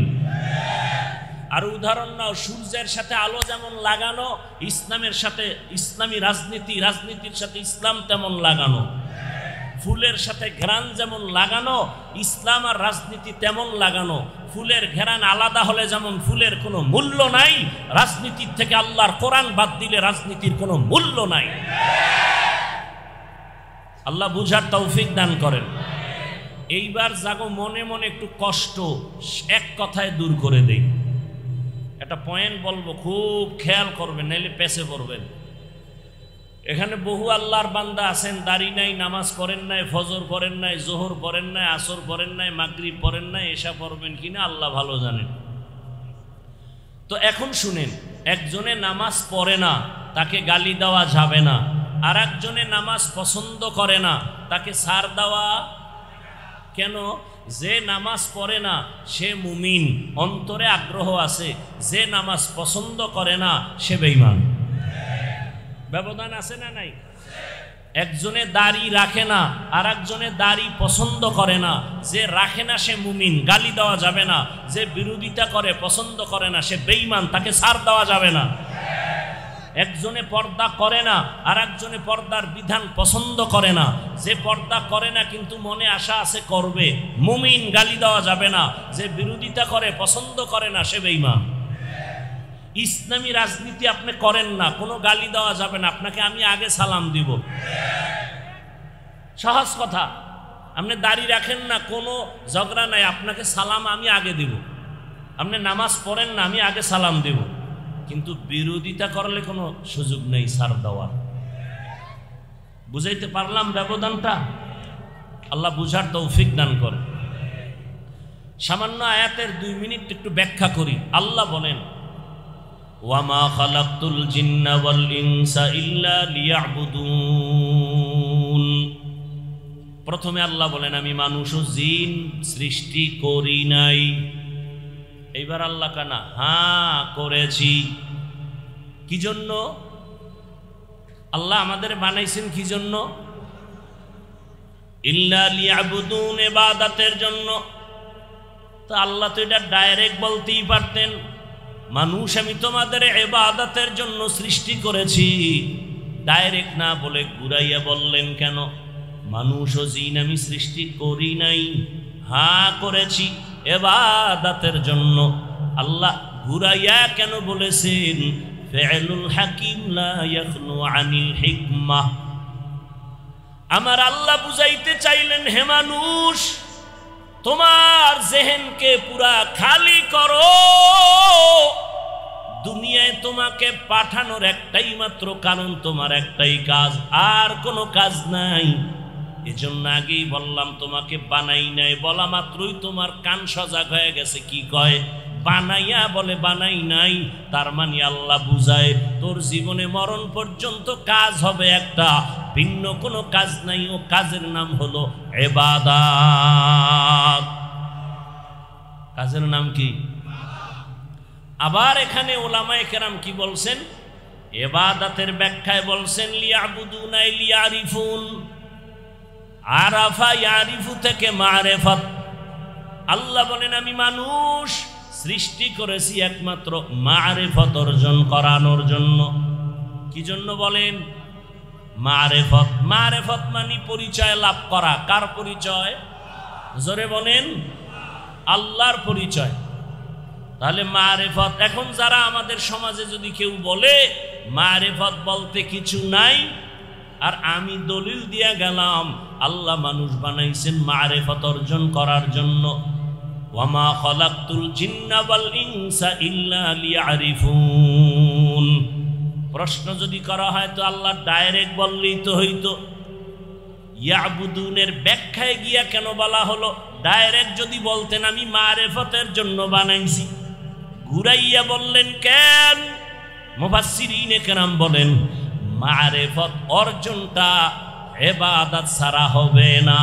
আর উদাহরণ নাও, সূর্যের সাথে আলো যেমন লাগানো, ইসলামের সাথে ইসলামী রাজনীতি, রাজনীতির সাথে ইসলাম তেমন লাগানো। ফুলের সাথে ঘ্রাণ যেমন লাগানো, ইসলাম আর রাজনীতি তেমন লাগানো। ফুলের ঘ্রাণ আলাদা হলে যেমন ফুলের কোনো মূল্য নাই, রাজনীতির থেকে আল্লাহর কোরআন বাদ দিলে রাজনীতির কোনো মূল্য নাই। আল্লাহ বুঝার তৌফিক দান করেন। এইবার জাগো মনে মনে একটু কষ্ট এক কথায় দূর করে দেই। একটা পয়েন্ট বলবো, খুব খেয়াল করবেন, নাইলে পেছে পড়বেন। এখানে বহু আল্লাহর বান্দা আছেন, দাড়ি নাই, নামাজ পড়েন নাই, ফজর পড়েন নাই, জোহর পড়েন নাই, আসর পড়েন নাই, মাগরিব পড়েন নাই, এশা পড়বেন কিনা আল্লাহ ভালো জানেন। তো এখন শুনেন, একজনে নামাজ পড়ে না, তাকে গালি দেওয়া যাবে না। আর একজনে নামাজ পছন্দ করে না, তাকে ছাড় দেওয়া কেন? যে নামাজ পড়ে না সে মুমিন, অন্তরে আগ্রহ আছে। যে নামাজ পছন্দ করে না সে বেঈমান। ব্যবধান আছে না নাই? একজনে দাড়ি রাখে না, আর একজনে দাড়ি পছন্দ করে না। যে রাখে না সে মুমিন, গালি দেওয়া যাবে না। যে বিরোধিতা করে, পছন্দ করে না, সে বেঈমান, তাকে ছাড় দেওয়া যাবে না। একজনে পর্দা করে না, আর একজনে পর্দার বিধান পছন্দ করে না। যে পর্দা করে না কিন্তু মনে আশা আছে করবে, মুমিন, গালি দেওয়া যাবে না। যে বিরোধিতা করে, পছন্দ করে না, সে বেঈমান। ইসলামী রাজনীতি আপনি করেন না, কোনো গালি দেওয়া যাবে না, আপনাকে আমি আগে সালাম দিব। সহজ কথা। আপনি দাড়ি রাখেন না, কোনো ঝগড়া নাই, আপনাকে সালাম আমি আগে দিব। আপনি নামাজ পড়েন না, আমি আগে সালাম দেব। কিন্তু বিরোধিতা করলে কোনো সুযোগ নেই ছাড় দেওয়ার। বুঝাইতে পারলাম ব্যবধানটা? আল্লাহ বুঝার তৌফিক দান করে। সামান্য আয়াতের 2 মিনিট একটু ব্যাখ্যা করি। আল্লাহ বলেন, ওয়ামা খালাকতুল জিন্না ওয়াল ইনসা ইল্লা লিয়াবুদুন। প্রথমে আল্লাহ বলেন, আমি মানুষ ও জিন সৃষ্টি করি নাই। এইবার আল্লাহ কানা, হ্যাঁ করেছি। কি জন্য? আল্লাহ আমাদের বানাইছেন কি জন্য? ইল্লা লিয়াবুদুন, ইবাদতের জন্য। তো আল্লাহ তো এটা ডাইরেক্ট বলতেই পারতেন, মানুষ আমি তোমাদের ইবাদতের জন্য সৃষ্টি করেছি। ডাইরেক্ট না বলে ঘুরাইয়া বললেন কেন? মানুষ ও জিন আমি সৃষ্টি করি নাই, হ্যাঁ করেছি ইবাদতের জন্য। আল্লাহ ঘুরাইয়া কেন বলেছেন? ফি'লুল হাকিম লা ইয়াখলু আনিল হিকমাহ। আমার আল্লাহ বুঝাইতে চাইলেন, হে মানুষ, তোমার জেহেনকে পুরা খালি করো, দুনিয়ায় তোমাকে পাঠানোর একটাই মাত্র কারণ, তোমার একটাই কাজ, আর কোনো কাজ নাই। এজন্য আগেই বললাম তোমাকে বানাই নাই, বলা মাত্রই তোমার কান সজাগ হয়ে গেছে। কি কয়? বানাইয়া বলে বানাই নাই, তার মানে আল্লাহ বুঝায় তোর জীবনে মরণ পর্যন্ত কাজ হবে একটা, ভিন্ন কোনো কাজ নাই। ও কাজের নাম হলো ইবাদত। কাজের নাম কি? আবার এখানে ওলামায়ে কেরাম কি বলছেন? ইবাদতের ব্যাখ্যায় বলছেন লিয়াবুদুনা লিয়ারিফুন। আরাফা ইয়ারিফু থেকে মারিফাত। আল্লাহ বলেন আমি মানুষ সৃষ্টি করেছি একমাত্র মারিফত অর্জন করানোর জন্য। কি জন্য বলেন? মারিফত। মারিফত মানে পরিচয় লাভ করা। কার পরিচয়? জোরে বলেন, আল্লাহর পরিচয়। তাহলে মারিফত, এখন যারা আমাদের সমাজে যদি কেউ বলে মারিফত বলতে কিছু নাই, আর আমি দলিল দিয়া গেলাম আল্লাহ মানুষ বানাইছেন মারিফত অর্জন করার জন্য। ওয়ামা খালাকতুল জিন্না ওয়াল ইনসা ইল্লা লিয়ারিফুন। প্রশ্ন যদি করা হয় তো আল্লাহ ডাইরেক্ট বললেই তো হইতো। ইয়াবুদুনের ব্যাখ্যায় গিয়া কেন বলা হলো? ডাইরেক্ট যদি বলতেন আমি মারিফতের জন্য বানাইছি, ঘুরাইয়া বললেন কেন? মুফাসসিরিনে কেরাম বলেন মারিফত অর্জনটা ইবাদত ছাড়া হবে না।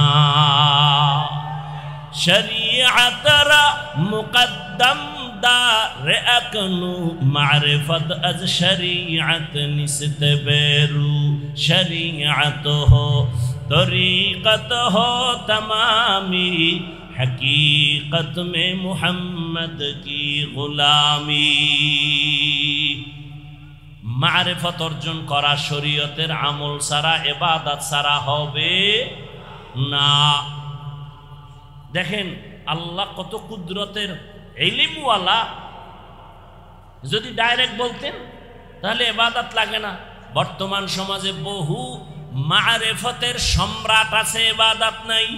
শরীয়তরা মুকদ্দম দার আকনু মারিফত আজ শরীয়ত নিসত বেরু। শরীয়ত হো তরিকত হো তমামি, हकीकत में मोहम्मद की गुलामी। मारिफत अर्जन करा शरीयतेर আমল ছাড়া, ইবাদত ছাড়া হবে না। দেখেন আল্লাহ কত কুদরতের ইলমওয়ালা। যদি ডাইরেক্ট বলতেন তাহলে ইবাদত লাগে না। বর্তমান সমাজে বহু মারিফতের সম্রাট আছে, ইবাদত নাই।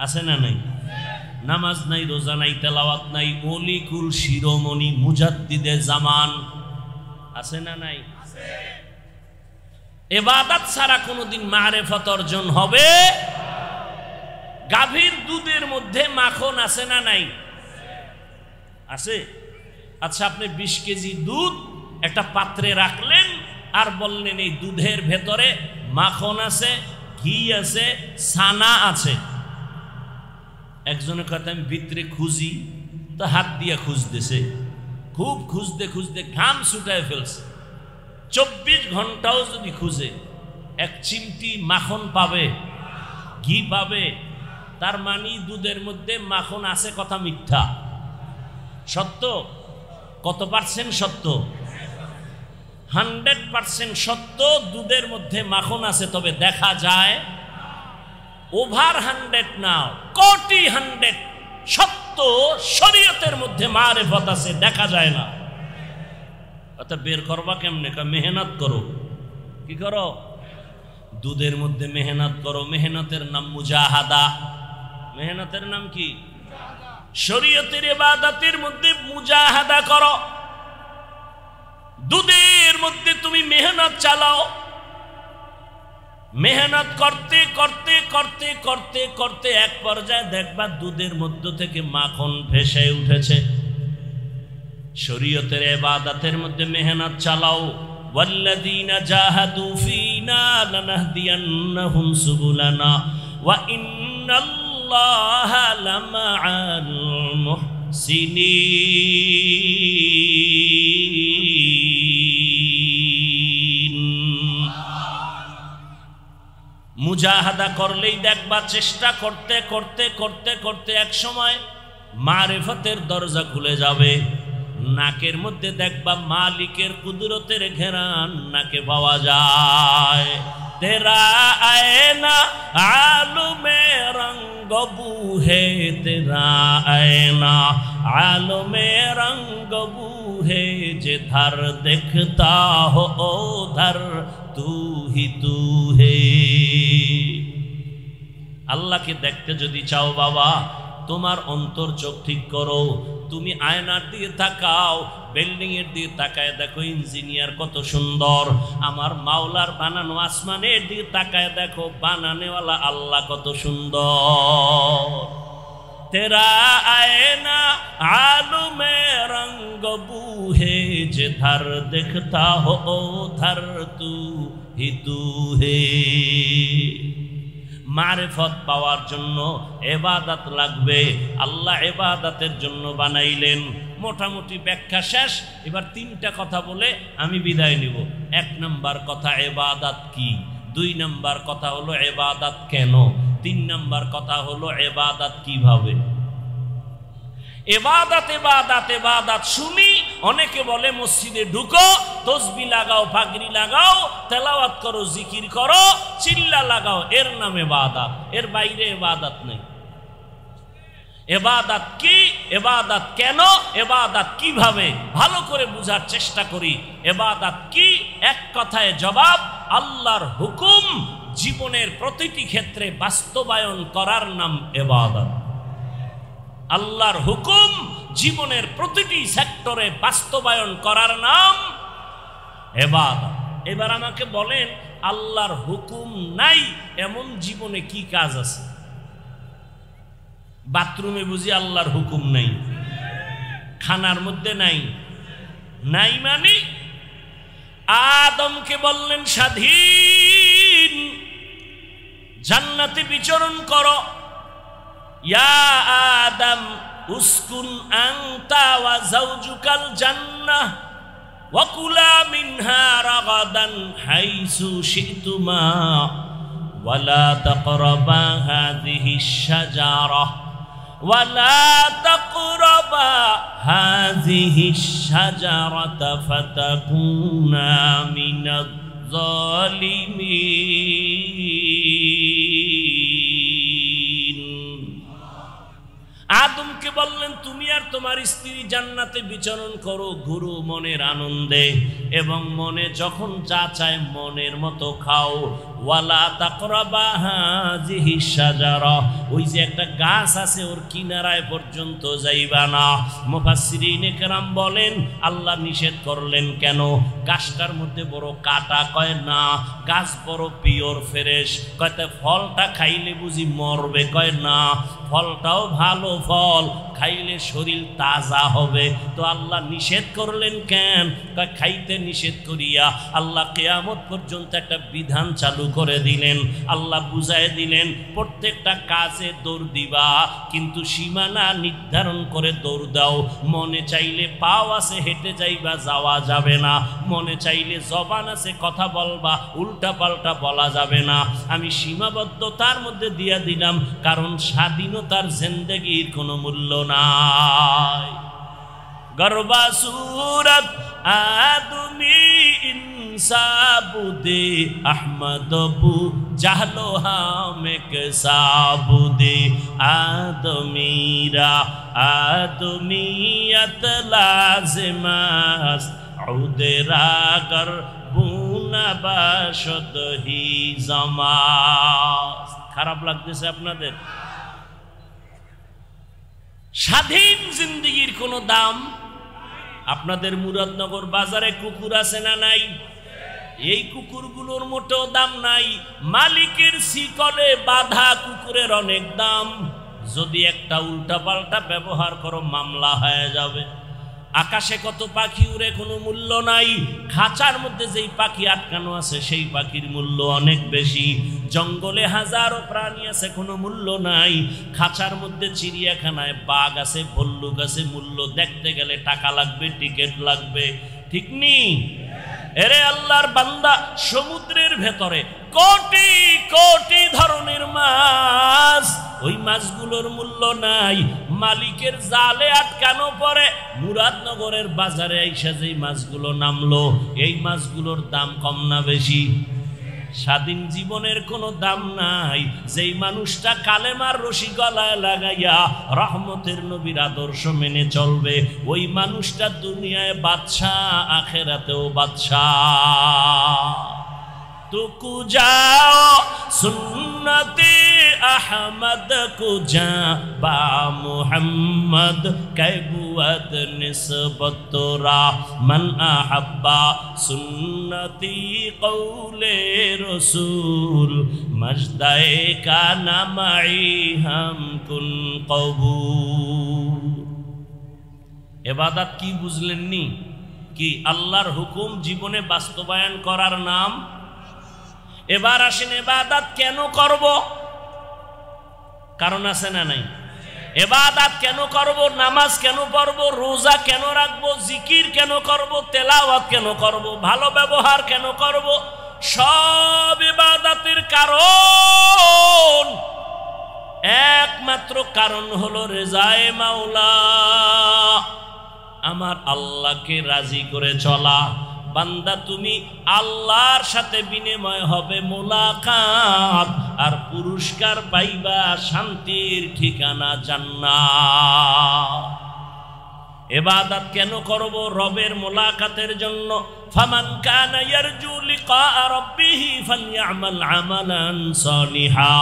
আছে না নাই? নামাজ নাই, রোজা নাই, তেলাওয়াত নাই, অলিকুল শিরোমণি মুজাদ্দিদে জামান আছে না নাই? ইবাদত ছাড়া কোনোদিন মারিফত অর্জন হবে? গাভীর দুধের মধ্যে মাখন আছে না নাই? আছে। আচ্ছা, আপনি 20 কেজি দুধ একটা পাত্রে রাখলেন আর বললেন এই দুধের ভেতরে মাখন আছে, ঘি আছে, ছানা আছে। একজনের কথা আমি ভিতরে খুঁজি, তো হাত দিয়ে খুঁজতেছে, খুব খুঁজতে খুঁজতে ঘাম ছুটায় ফেলছে। 24 ঘন্টাও যদি খুঁজে এক চিমটি মাখন পাবে, ঘি পাবে। তার মানে দুধের মধ্যে মাখন আছে, কথা মিথ্যা। সত্য? কত পার্সেন্ট সত্য? 100% সত্য। দুধের মধ্যে মাখন আছে, তবে দেখা যায় ওভার 100 না, কোটি 100 সত্য শরীয়তের মধ্যে মারিফত আছে, দেখা যায় না। অর্থাৎ বের করবা কেমনে? মেহনত করো। কি করো? দুধের মধ্যে মেহনত করো। মেহনতের নাম মুজাহাদা। মেহনতের নাম কি? শরীয়তের ইবাদতের মধ্যে মুজাহাদা করো। দুধের মধ্যে তুমি মেহনত চালাও। মেহনত করতে করতে করতে করতে করতে এক পর্যায়ে দেখবা দুধের মধ্য থেকে মাখন ভেসে উঠেছে। শরীয়তের ইবাদতের মধ্যে মেহনত চালাও। ওয়াল্লাযীনা জাহাদু ফীনা লানাহদিয়ান্নাহুম সুবুলানা ওয়া ইন্নাল্লাহা লামাআল মুহসিনিন। মুজাহাদা করলেই দেখবা চেষ্টা করতে করতে করতে করতে এক সময় মারিফতের দরজা খুলে যাবে। নাকের মধ্যে দেখবা মালিকের কুদরতের ঘেরান নাকে পাওয়া যায়। তেরা আয়না আলমে রঙ্গ বুহে, তেরা আয়না আলমে রঙ্গ বুহে, যে ধার দেখতা হো ও ধার তু হি তু হে। আল্লাহকে দেখতে যদি চাও বাবা, তোমার অন্তর চোখ ঠিক করো। তুমি আয়নার দিকে তাকাও, বিল্ডিং এর দিকে তাকায় দেখো ইঞ্জিনিয়ার কত সুন্দর, আমার মাওলার বানানো আসমানের দিকে তাকায় দেখো বানানেওয়ালা আল্লাহ কত সুন্দর। तेरा आईना आलूम रंग बूहे जिधर दिखता हो उधर तू ही तू है। মারিফত পাওয়ার জন্য ইবাদত লাগবে, আল্লাহ ইবাদতের জন্য বানাইলেন। মোটামুটি ব্যাখ্যা শেষ, এবার তিনটা কথা বলে আমি বিদায় নিব। এক নাম্বার কথা ইবাদত কি, দুই নাম্বার কথা হলো ইবাদত কেন, তিন নাম্বার কথা হলো ইবাদত কিভাবে। ইবাদত ইবাদত ইবাদত শুনি, অনেকে বলে মসজিদে ঢুকো, তসবিহ লাগাও, পাগড়ি লাগাও, তেলাওয়াত করো, জিকির করো, চিল্লা লাগাও, এর নাম ইবাদত, এর বাইরে ইবাদত নেই। ইবাদত কি, ইবাদত কেন, ইবাদত কিভাবে, ভালো করে বুঝার চেষ্টা করি। ইবাদত কি, এক কথায় জবাব, আল্লাহর হুকুম জীবনের প্রতিটি ক্ষেত্রে বাস্তবায়ন করার নাম ইবাদত। আল্লাহর হুকুম জীবনের প্রতিটি সেক্টরে বাস্তবায়ন করার নাম ইবাদত। এবার আমাকে বলেন, আল্লাহর হুকুম নাই এমন জীবনে কি কাজ আছে? বাথরুমে বুঝি আল্লাহর হুকুম নাই? খানার মধ্যে নাই? নাই মানে আদমকে বললেন স্বাধীন জান্নাতে বিচরণ করো, ইয়া আদম উসকুন আনতা ওয়া যাওজুকাল জান্নাহ ওয়া কুলা মিনহা রাগাদান হাইসু শিতুমা ওয়া লা তাকরাবা হাযিহিশ শাজারাহ ওয়া লা তাকরাবা হাযিহিশ শাজারাতা ফাতাকুনা মিনাজ জালিমিন। আদমকে বললেন তুমি আর তোমার স্ত্রী জান্নাতে বিচরণ করো, ঘুরো মনের আনন্দে, এবং মনে যখন যা চায় মনের মতো খাও। ওয়ালা তাকরাবা হাযিহিশ শাজারা, ওই যে একটা গাছ আছে ওর কিনারায় পর্যন্ত যাইবা না। মুফাসসিরিনে কেরাম বলেন আল্লাহ নিষেধ করলেন কেন? গাছটার মধ্যে বড় কাটা, কয় না গাছ বড় পিওর ফ্রেশ, কয়তে ফলটা খাইলে বুঝি মরবে, কয় না ফলটাও ভালো ফল, খাইলে শরীর তাজা হবে। তো আল্লাহ নিষেধ করলেন কেন? খাইতে নিষেধ করিয়া আল্লাহ কিয়ামত পর্যন্ত একটা বিধান চালু করে দিলেন। আল্লাহ বুঝায় দিলেন প্রত্যেকটা কাজে দৌড় দিবা, কিন্তু সীমানা নির্ধারণ করে দৌড় দাও। মনে চাইলে পাও আছে হেঁটে যাইবা, যাওয়া যাবে না। মনে চাইলে জবান আছে কথা বলবা, উল্টা পাল্টা বলা যাবে না। আমি সীমাবদ্ধতার মধ্যে দিয়া দিলাম, কারণ স্বাধীনতার জিন্দেগির কোনো মূল্য নাই। গরবা সুরত আদমি ইনসাবুদে আহমদ বু জাহলো হামে কে সাবুদে আদমিরা আদমিয়ত লাজিমাস উদেরাগর বুনা বাশদ হি জামাস। খারাপ লাগতেছে আপনাদের? স্বাধীন জিন্দেগির কোনো দাম? আপনাদের মুরাদনগর বাজারে কুকুর আছে না নাই? এই কুকুরগুলোর মোটেও দাম নাই। মালিকের শিকলে বাঁধা কুকুরের অনেক দাম। যদি একটা উল্টা পাল্টা ব্যবহার করো মামলা হয়ে যাবে। আকাশে কত পাখি উড়ে, কোনো মূল্য নাই। খাঁচার মধ্যে যেই পাখি আটকানো আছে সেই পাখির মূল্য অনেক বেশি। জঙ্গলে হাজারো প্রাণী আছে, কোনো মূল্য নাই। খাঁচার মধ্যে চিড়িয়াখানায় বাঘ আছে, ভল্লুক আছে, মূল্য দেখতে গেলে টাকা লাগবে, টিকিট লাগবে, ঠিক নি? এরে আল্লাহর বান্দা, সমুদ্রের ভেতরে কোটি কোটি ধরনের মাছ, ওই মাছগুলোর মূল্য নাই। মালিকের জালে আটকানো পরে মুরাদনগরের বাজারে আইসা যেই মাছগুলো নামলো, এই মাছগুলোর দাম কম না বেশি? স্বাধীন জীবনের কোনো দাম নাই। যেই মানুষটা কালেমার রশি গলায় লাগাইয়া রহমতের নবীর আদর্শ মেনে চলবে, ওই মানুষটা দুনিয়ায় বাদশাহ, আখেরাতেও বাদশাহ। তুকু যাও সুন্নতি अहमद को जा बा मुहम्मद कैबुअत निस्बत रा मन अहब्बा सुन्नती कौले रसूल मजदाए का नामाई हम कुन कबूल। इबादत की बुझलेननी कि আল্লাহর হুকুম জীবনে বাস্তবায়ন করার নাম। এবার আসেন ইবাদত কেন করব? কারণ আছে না নাই? ইবাদত কেন করব? নামাজ কেন পড়ব? রোজা কেন রাখব? জিকির কেন করব? তেলাওয়াত কেন করব? ভালো ব্যবহার কেন করব? সব ইবাদতের কারণ একমাত্র কারণ হলো রেজায়ে মাওলা, আমার আল্লাহকে রাজি করে চলা। বান্দা তুমি আল্লাহর সাথে বিনিময় হবে মোলাকাত, আর পুরস্কার পাইবা শান্তির ঠিকানা জান্নাত। ইবাদত কেন করব? রবের মোলাকাতের জন্য। ফামান কানা ইয়ারজু লিকা রাব্বিহি ফালইআমাল আমালান সালিহা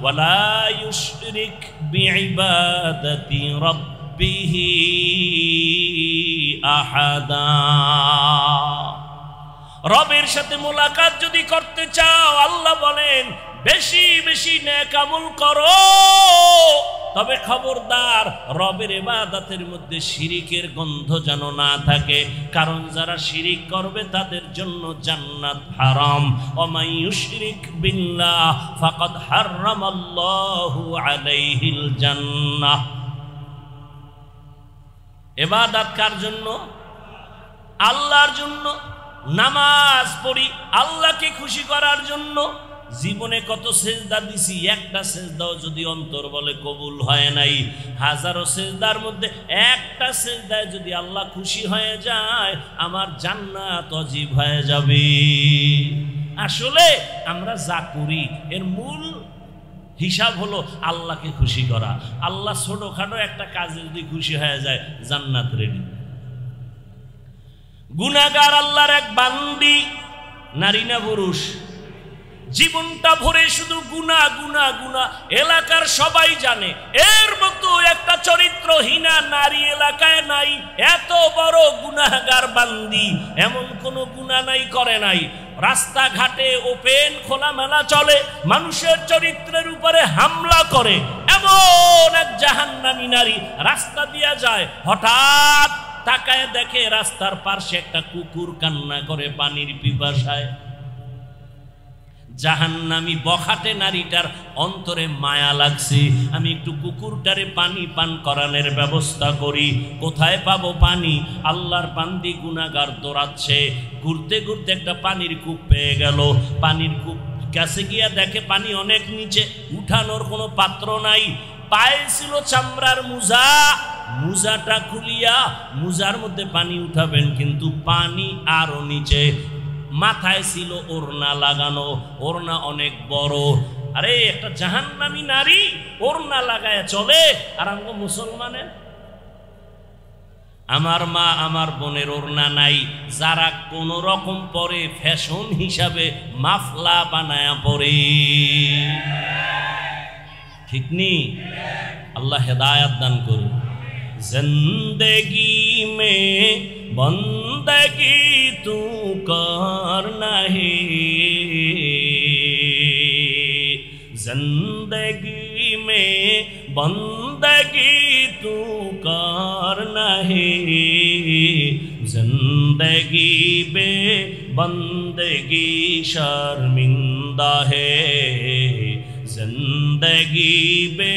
ওয়ালা ইউশরিক বিইবাদাতি রাব্বিহি আহাদা। রবের সাথে মোলাকাত যদি করতে চাও, আল্লাহ বলেন বেশি বেশি নেক আমল করো, তবে খবরদার রবের ইবাদতের মধ্যে শিরিকের গন্ধ যেন না থাকে, কারণ যারা শিরিক করবে তাদের জন্য জান্নাত হারাম। ওয়া ইউশরিক বিল্লাহ ফাকাদ হারামাল্লাহু আলাইহিল জান্নাহ। ইবাদত কার জন্য? আল্লাহর জন্য। নামাজ পড়ি আল্লাহকে খুশি করার জন্য। জীবনে কত সেজদা দিছি, একটা সেজদাও যদি অন্তর বলে কবুল হয় নাই, হাজারো সেজদার মধ্যে একটা সেজদায় যদি আল্লাহ খুশি হয়ে যায়, আমার জান্নাত অজীব হয়ে যাবে। আসলে আমরা যা করি এর মূল হিসাব হলো আল্লাহকে খুশি করা। আল্লাহ ছোটখাটো একটা কাজে যদি খুশি হয়ে যায়, জান্নাত রেডি। গুনাহগার আল্লাহর এক বান্দি, নারী না পুরুষ, জীবনটা ভরে শুধু গুনাহ গুনাহ গুনাহ, এলাকার সবাই জানে। এর মতো একটা চরিত্রহীনা নারী এলাকায় নাই। এত বড় গুনাহগার বান্দি, এমন কোন গুনাহ নাই করে নাই। রাস্তাঘাটে ওপেন খোলামেলা চলে, মানুষের চরিত্রের উপরে হামলা করে এমন এক জাহান্নামী নারী রাস্তা দিয়া যায়। হঠাৎ তাকায় দেখে রাস্তার পাশে একটা কুকুর কান্না করে পানির পিপাসায়। জাহান্নামী বখাটে নারীটার অন্তরে মায়া লাগছে, আমি একটু কুকুরটারে পানি পান করানোর ব্যবস্থা করি। কোথায় পাবো পানি? আল্লাহর বান্দি গুনাহগার দৌড়াচ্ছে, ঘুরতে ঘুরতে একটা পানির কূপ পেয়ে গেল। পানির কূপ কাছে গিয়া দেখে পানি অনেক নিচে, উঠানোর কোনো পাত্র নাই। পায়ে ছিল চামড়ার মুজা, মুজাটা খুলিয়া মুজার মধ্যে পানি উঠাবেন, কিন্তু পানি আরো নিচে। মাথায় ছিল ওড়না লাগানো, ওড়না অনেক বড়। আরে একটা জাহান্নামী নারী ওড়না লাগায় চলে, আর আমরা মুসলমানের, আমার মা আমার বোনের ওড়না নাই, যারা কোন রকম পরে ফ্যাশন হিসাবে মাফলা বানায়া পরে। ঠিক নি? আল্লাহ হেদায়াত দান করুন। जिंदगी में बंदगी तू करना है, जिंदगी में बंदगी तू करना है, जिंदगी बे बंदगी शर्मिंदा है, जिंदगी बे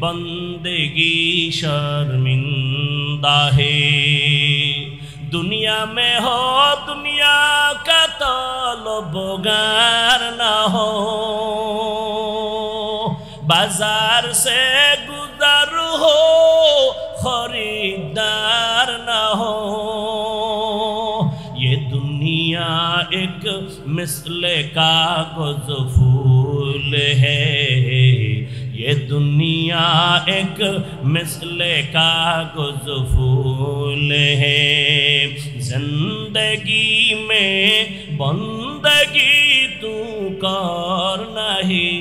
बंदगी शर्मिंदा है। दुनिया में हो दुनिया का तलबगार ना हो, बाजार से गुजर हो खरीदार ना हो। ये दुनिया एक मिसले कागज फूल है, ये दुनिया एक मिसले कागज फूल है, जिंदगी में बंदगी तू कर नहीं।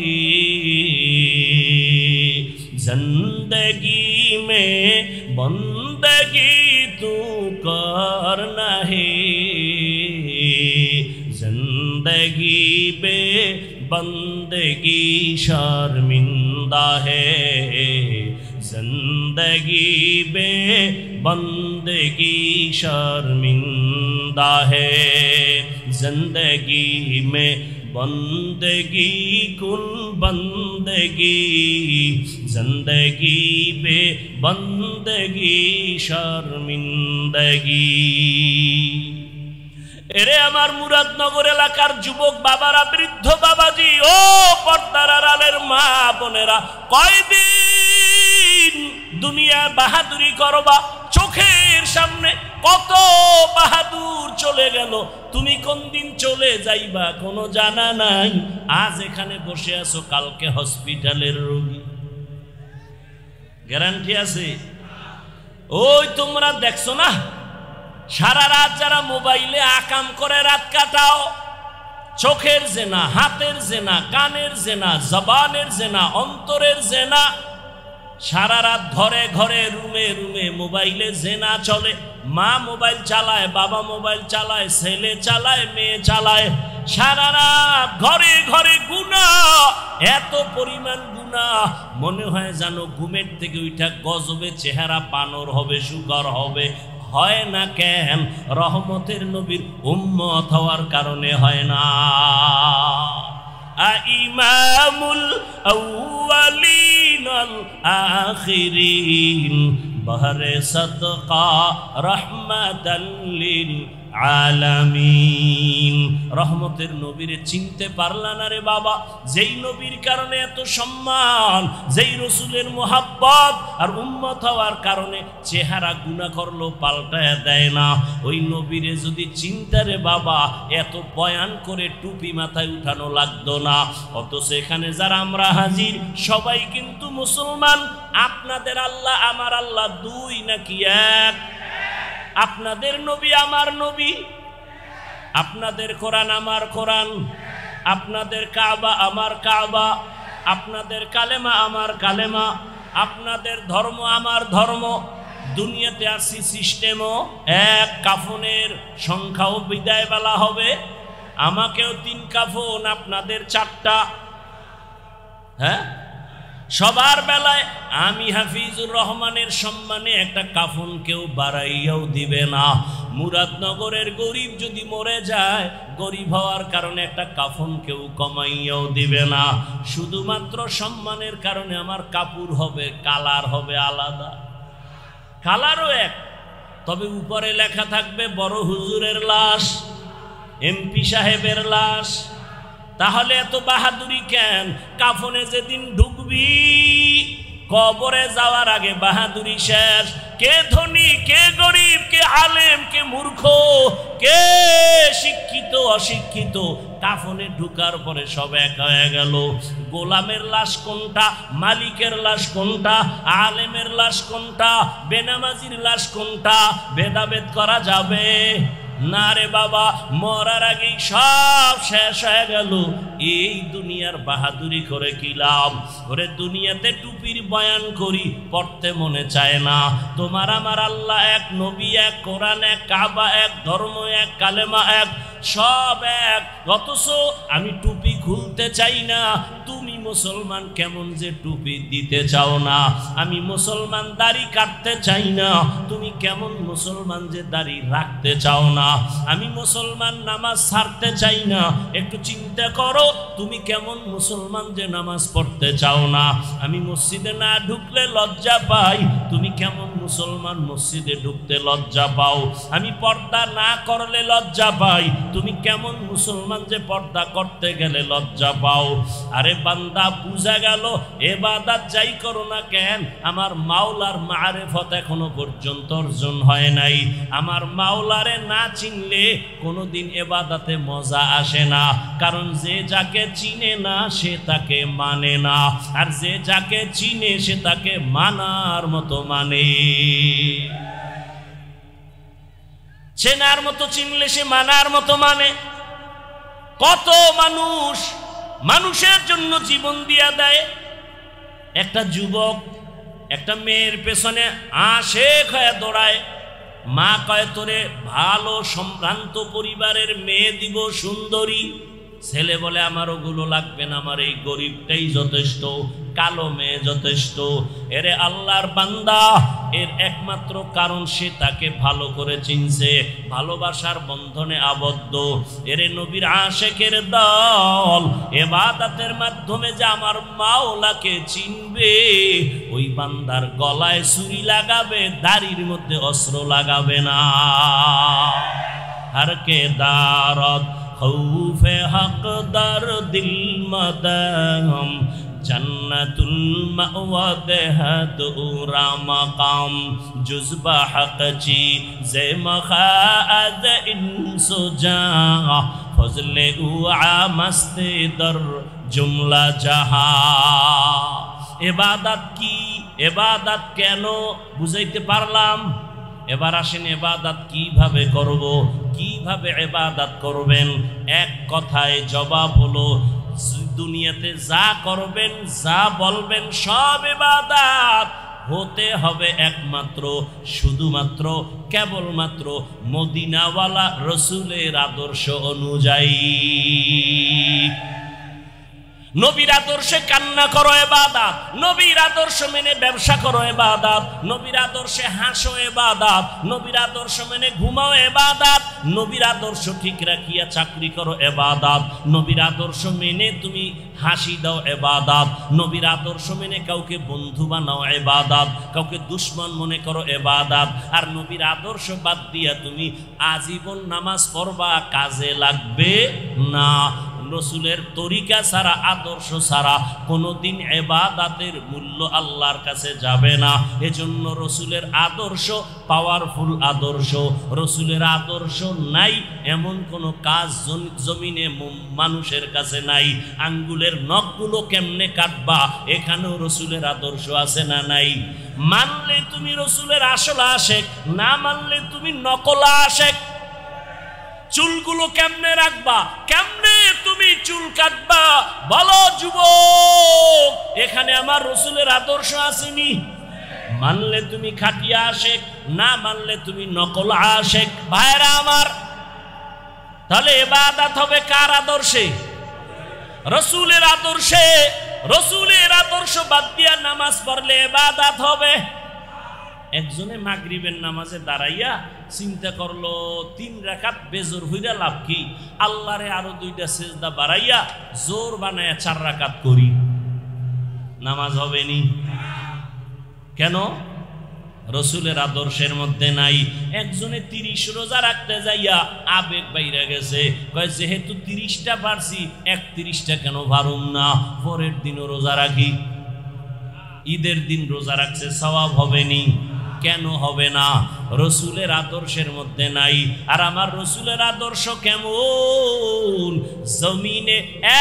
जिंदगी में बंदगी तू करना है, जिंदगी बे बंदगी शर्मिंदा है, जिंदगी बे बंदगी शर्मिंदा है, जिंदगी में बंदगी कुन बंदगी, जिंदगी बे बंदगी शर्मिंदगी। এরে আমার মুরাদনগর এলাকার যুবক বাবারা, বৃদ্ধ বাবাজি, ও পর্দার আড়ালের মা বোনেরা, কয়দিন দুনিয়া বাহাদুরি করবা? চোখের সামনে কত বাহাদুর চলে গেল, তুমি কোন দিন চলে যাইবা কোনো জানা নাই। আজ এখানে বসে আছো, কালকে হসপিটালের রোগী, গ্যারান্টি আছে? ওই তোমরা দেখছো না সারা রাত যারা মোবাইলে আকাম করে রাত কাটাও, চোখের জেনা, হাতের জেনা, কানের জেনা, জবানের জেনা, অন্তরের জেনা, সারা রাত ঘরে ঘরে রুমে রুমে মোবাইলে জেনা চলে। মা মোবাইল চালায়, বাবা মোবাইল চালায়, ছেলে চালায়, মেয়ে চালায়, সারা রাত ঘরে ঘরে গুনাহ, এত পরিমাণ গুনাহ মনে হয় যেন ঘুমের থেকে উঠা গজবে চেহারা বানর হবে, সুগার হবে। হয় না কেন? রহমতের নবীর উম্মত হওয়ার কারণে হয় না। ইমামুল আউয়ালিন আল আখিরিন বহরে সদকা রহমাতাল লিল আলামিন। রহমতের নবীরে চিনতে পারলা না রে বাবা? যেই নবীর কারণে এত সম্মান, যেই রসুলের মোহাব্বত আর উম্মত হওয়ার কারণে চেহারা গুনাহ করলো পাল্টায় দেয় না, ওই নবীরে যদি চিনতে রে বাবা, এত বয়ান করে টুপি মাথায় উঠানো লাগতো না। অথচ এখানে যারা আমরা হাজির সবাই কিন্তু মুসলমান। আপনাদের আল্লাহ আমার আল্লাহ দুই নাকি এক? আপনাদের নবী আমার নবী, আপনাদের কোরআন আমার কোরআন, আপনাদের কাবা আমার কাবা, আপনাদের কালেমা আমার কালেমা, আপনাদের ধর্ম আমার ধর্ম। দুনিয়াতে আসি সিস্টেমও এক, কাফনের সংখ্যাও বিদায় বেলা হবে, আমাকেও 3 কাফন, আপনাদের 4টা। হ্যাঁ, সবার বেলায় আমি হাফিজুর রহমানের সম্মানে একটা কাফন কেউ বাড়াইয়াও দিবে না। মুরাদনগরের গরিব যদি মরে যায়, গরিব হওয়ার কারণে একটা কাফন কেউ কমাইয়াও দিবে না। শুধুমাত্র সম্মানের কারণে আমার কাপড় হবে, কালার হবে আলাদা, কালারও এক, তবে উপরে লেখা থাকবে বড় হুজুরের লাশ, এমপি সাহেবের লাশ। তাহলে এত বাহাদুরি কেন? কাফনে যেদিন ঢুকবি, কবরে যাওয়ার আগে বাহাদুরি শেষ। কে ধনী, কে গরিব, কে আলেম, কে মূর্খ, কে শিক্ষিত অশিক্ষিত, কাফনে ঢুকার পরে সব এক হয়ে গেল। গোলামের লাশ কোনটা, মালিকের লাশ কোনটা, আলেমের লাশ কোনটা, বেনামাজির লাশ কোনটা, ভেদাভেদ করা যাবে না রে বাবা। মরার আগেই সব শেষ হয়ে গেল। এই দুনিয়ার বাহাদুরি করে কি লাভ? ওরে দুনিয়াতে টুপির বয়ান করি, পড়তে মনে চায় না। তোমার আমার আল্লাহ এক, নবী এক, কোরআন এক, কাবা এক, ধর্ম এক, কালেমা এক, সব এক। অথচ আমি টুপি খুলতে চাই না। তুমি মুসলমান কেমন যে টুপি দিতে চাও না? আমি মুসলমান দাড়ি কাটতে চাই না, তুমি কেমন মুসলমান যে দাড়ি রাখতে চাও না? আমি মুসলমান নামাজ ছাড়তে চাই না, একটু চিন্তা করো তুমি কেমন মুসলমান যে নামাজ পড়তে চাও না? আমি মসজিদে না ঢুকলে লজ্জা পাই, তুমি কেমন মুসলমান মসজিদে ঢুকতে লজ্জা পাও? আমি পর্দা না করলে লজ্জা পাই, তুমি কেমন মুসলমান যে পর্দা করতে গেলে লজ্জা পাও? আরে বান্দা, বুঝা গেল ইবাদত যাই করো না কেন, আমার মাওলার মারিফত এখনো পর্যন্ত অর্জন হয় নাই। আমার মাওলারে না চিনলে কোনোদিন ইবাদতে মজা আসে না। কারণ যে যাকে চিনে না সে তাকে মানে না, আর যে যাকে চিনে সে তাকে মানার মতো মানে। চেনার মতো চিনলে সে মানার মতো মানে। কত মানুষ মানুষের জন্য জীবন দিয়া দেয়। একটা যুবক একটা মেয়ের পেছনে আশেক হয়ে দৌড়ায়, মা কয় তোরে ভালো সম্ভ্রান্ত পরিবারের মেয়ে দিব, সুন্দরী। ছেলে বলে আমার ওগুলো লাগবে না, আমার এই গরিবটাই যথেষ্ট, কালো মেয়ে যথেষ্ট। এরে আল্লাহর বান্দা, এর একমাত্র কারণ সে তাকে ভালো করে চিনছে, ভালোবাসার বন্ধনে আবদ্ধ। এরে নবীর আশেকের দল ইবাদতের মাধ্যমে যে আমার মাওলাকে চিনবে, ওই বান্দার গলায় ছুরি লাগাবে, দাড়ির মধ্যে অস্ত্র লাগাবে না। हर के दारत खौफे हक दर दिल मदम जन्नतुल मअवा देहद उरा मकाम जुज़बा हक ची जे मखाद इंसो जा फजले उआ मस्ते दर जुमला जहा। इबादत की इबादत केनो बुझाइते पारलाम। এবার আসেন ইবাদত কিভাবে করব, কিভাবে ইবাদত করবেন। এক কথায় জবাব হলো, দুনিয়াতে যা করবেন যা বলবেন সব ইবাদত হতে হবে একমাত্র শুধুমাত্র কেবলমাত্র মদিনাওয়ালা রসুলের আদর্শ অনুযায়ী। নবীর আদর্শে কান্না করো ইবাদত, নবীর আদর্শ মেনে ব্যবসা করো ইবাদত, নবীর আদর্শে হাসো ইবাদত, নবীর আদর্শ মেনে ঘুমাও ইবাদত, নবীর আদর্শ ঠিক রাখিয়া চাকরি করো ইবাদত, নবীর আদর্শ মেনে তুমি হাসি দাও ইবাদত, নবীর আদর্শ মেনে কাউকে বন্ধু বানাও ইবাদত, কাউকে দুশমন মনে করো ইবাদত। আর নবীর আদর্শ বাদ দিয়া তুমি আজীবন নামাজ পড়বা, কাজে লাগবে না। রসুলের তরিকা ছাড়া, আদর্শ ছাড়া কোনোদিন ইবাদতের মূল্য আল্লাহর কাছে যাবে না। এজন্য রসুলের আদর্শ পাওয়ারফুল আদর্শ। রসুলের আদর্শ নাই এমন কোনো কাজ জমিনে মানুষের কাছে নাই। আঙ্গুলের নখগুলো কেমনে কাটবা, এখানেও রসুলের আদর্শ আছে না নাই? মানলে তুমি রসুলের আসল আশেক, না মানলে তুমি নকল আশেক। চুলগুলো কেমনে রাখবা, কেমনে তুমি চুল কাটবা, বলো যুবক, এখানে আমার রসুলের আদর্শ আসেনি। মানলে তুমি খাটিয়া আশেক, না মানলে তুমি নকল আশেক। ভাইরা আমার, তাহলে ইবাদত হবে কার আদর্শে? রসুলের আদর্শে। রসুলের আদর্শ বাদ দিয়া নামাজ পড়লে ইবাদত হবে। একজনে মাগরিবের নামাজে দাঁড়াইয়া চিন্তা করলো 3 রাকাত বেজোর হইরা লাভ কি, আল্লাহরে আরো 2টা সিজদা বাড়াইয়া জোর বানায়া 4 রাকাত করি, নামাজ হবে নি। কেন? রসুলের আদর্শের মধ্যে নাই। একজনে 30 রোজা রাখতে যাইয়া আবেগ বাইরে গেছে, কয় যেহেতু 30টা পারছি 31টা কেন পারুম না, পরের দিনও রোজা রাখি। ঈদের দিন রোজা রাখছে, সওয়াব হবে নি। কেন হবে না? রসুলের আদর্শের মধ্যে নাই। আর আমার রসুলের আদর্শ কেমন? জমিনে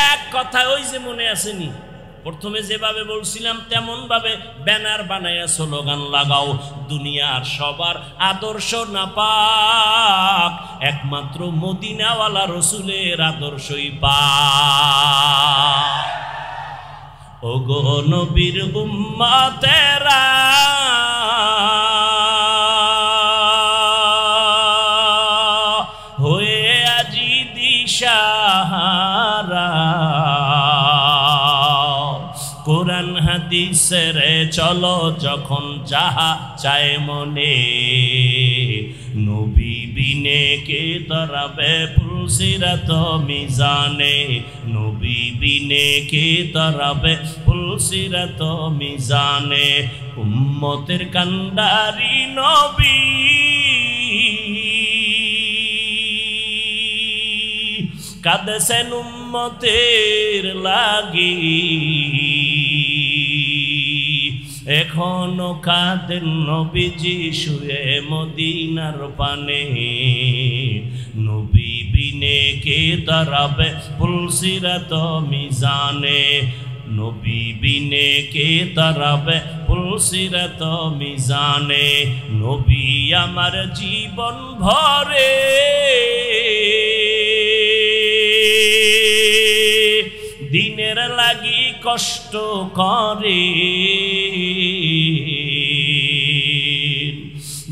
এক কথা, ওই যে মনে আসেনি প্রথমে যেভাবে বলছিলাম তেমন ভাবে ব্যানার বানায়া স্লোগান লাগাও, দুনিয়ার সবার আদর্শ না পাক, একমাত্র মদিনাওয়ালা রসুলের আদর্শই পাক। ওগো নবীর উম্মতেরা, হয়ে আজি দিশাহারা, কোরআন হাদিসের চলো যখন যাহা চায় মনে, নবী বিনে কে তরাবে পুলসিরাত মিজানে, নবী বিনে কে তরাবে পুলসিরাত মিজানে, উম্মতের কান্ডারি নবী কাঁদেছেন উম্মতের লাগি, এখনো কাঁদেন নবীজি শুয়ে মদিনার পানে, নবী বিনে কে তারাবে পুলসিরাত মিজানে, নবী বিনে কে তারাবে পুলসিরাত মিজানে, নবী আমার জীবন ভরে দিন দিনের লাগি কষ্ট করে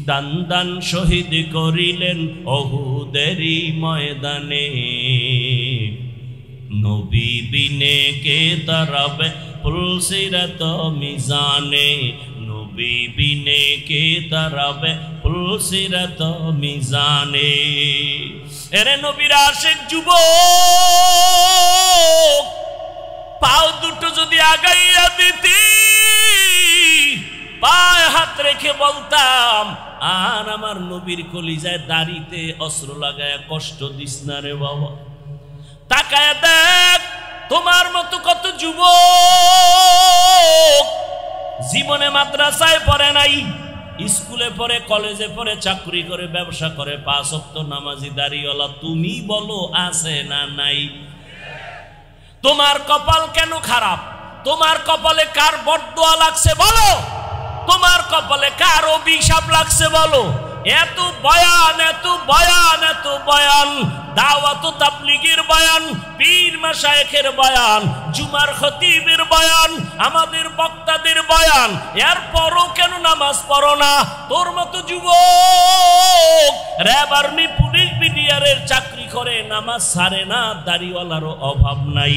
দান দান শহীদ করিলেন ওহুদেরই ময়দানে নবী বিনে কে তারাবে পুলসিরাত মিজানে নবী বিনে কে তারাবে পুলসিরাত মিজানে এরে নবীর আশিক যুবক পাও দুটো যদি আগাইয়া দিতি পায়ে হাত রেখে বলতাম আর আমার নবীর কলিজায় দাড়িতে অস্ত্র লাগায় কষ্ট দিস না রে বাবা তাকায় দেখ তোমার মতো কত যুবক জীবনে মাদ্রাসায় পড়ে নাই স্কুলে পড়ে কলেজে পড়ে চাকরি করে ব্যবসা করে 5 ওয়াক্ত নামাজি দাড়িওয়ালা তুমি বলো আছে না নাই তোমার কপাল কেন খারাপ তোমার কপালে কার বদদোয়া লাগছে বলো তোমার কপালে কার অভিশাপ লাগছে বলো এত বয়ান এত বয়ান এত বয়ান দাওয়াত তাবলীগের বয়ান পীর মাশায়েখের বয়ান জুমার খতিবের বয়ান আমাদের বক্তাদের বয়ান এরপরও কেন নামাজ পড়ো না তোর মতো যুবক র‍্যাব আর্মি পুলিশ বিডিআরের চাকরি করে নামাজ ছাড়ে না দাড়িওয়ালারও অভাব নাই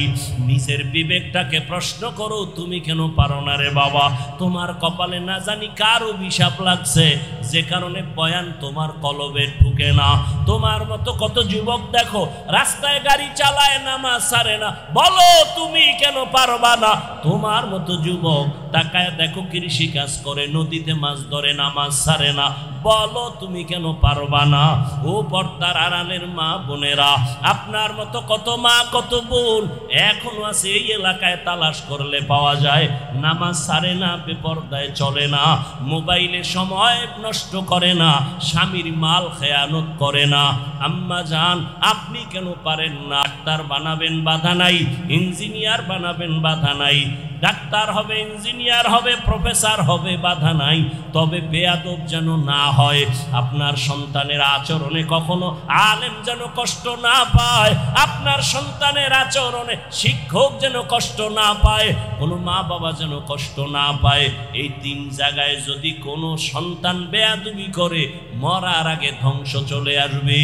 নিজের বিবেকটাকে প্রশ্ন করো তুমি কেন পারো না রে বাবা তোমার কপালে না জানি কার অভিশাপ লাগছে যে কারণে বয়ান তোমার কলবে ঢুকে না তোমার মতো কত যুবক দেখো রাস্তায় গাড়ি চালায় নামাজ ছাড়ে না বলো তুমি কেন পারবা না তোমার মতো যুবক তাকায় দেখো কৃষি কাজ করে নদীতে মাছ ধরে নামাজ ছাড়ে না বলো তুমি কেন পারবা না ও পর্দার আড়ালের মা বোনেরা আপনার মতো কত মা কত বোন এখনো আছে এই এলাকায় তালাশ করলে পাওয়া যায় নামাজ ছাড়ে না বেপরদায় চলে না মোবাইলে সময় নষ্ট করে না স্বামীর মাল খেয়ানত করে না আম্মা জান আপনি কেন পারেন না ডাক্তার বানাবেন বাধা নাই ইঞ্জিনিয়ার বানাবেন বাধা নাই ডাক্তার হবে ইঞ্জিনিয়ার হবে প্রফেসর হবে বাধা নাই তবে বেয়াদব যেন না হয় আপনার সন্তানের আচরণে কখনো আলেম যেন কষ্ট না পায় আপনার সন্তানের আচরণে শিক্ষক যেন কষ্ট না পায় কোনো মা বাবা যেন কষ্ট না পায় এই 3 জায়গায় যদি কোনো সন্তান বেয়াদবি করে মরার আগে ধ্বংস চলে আসবে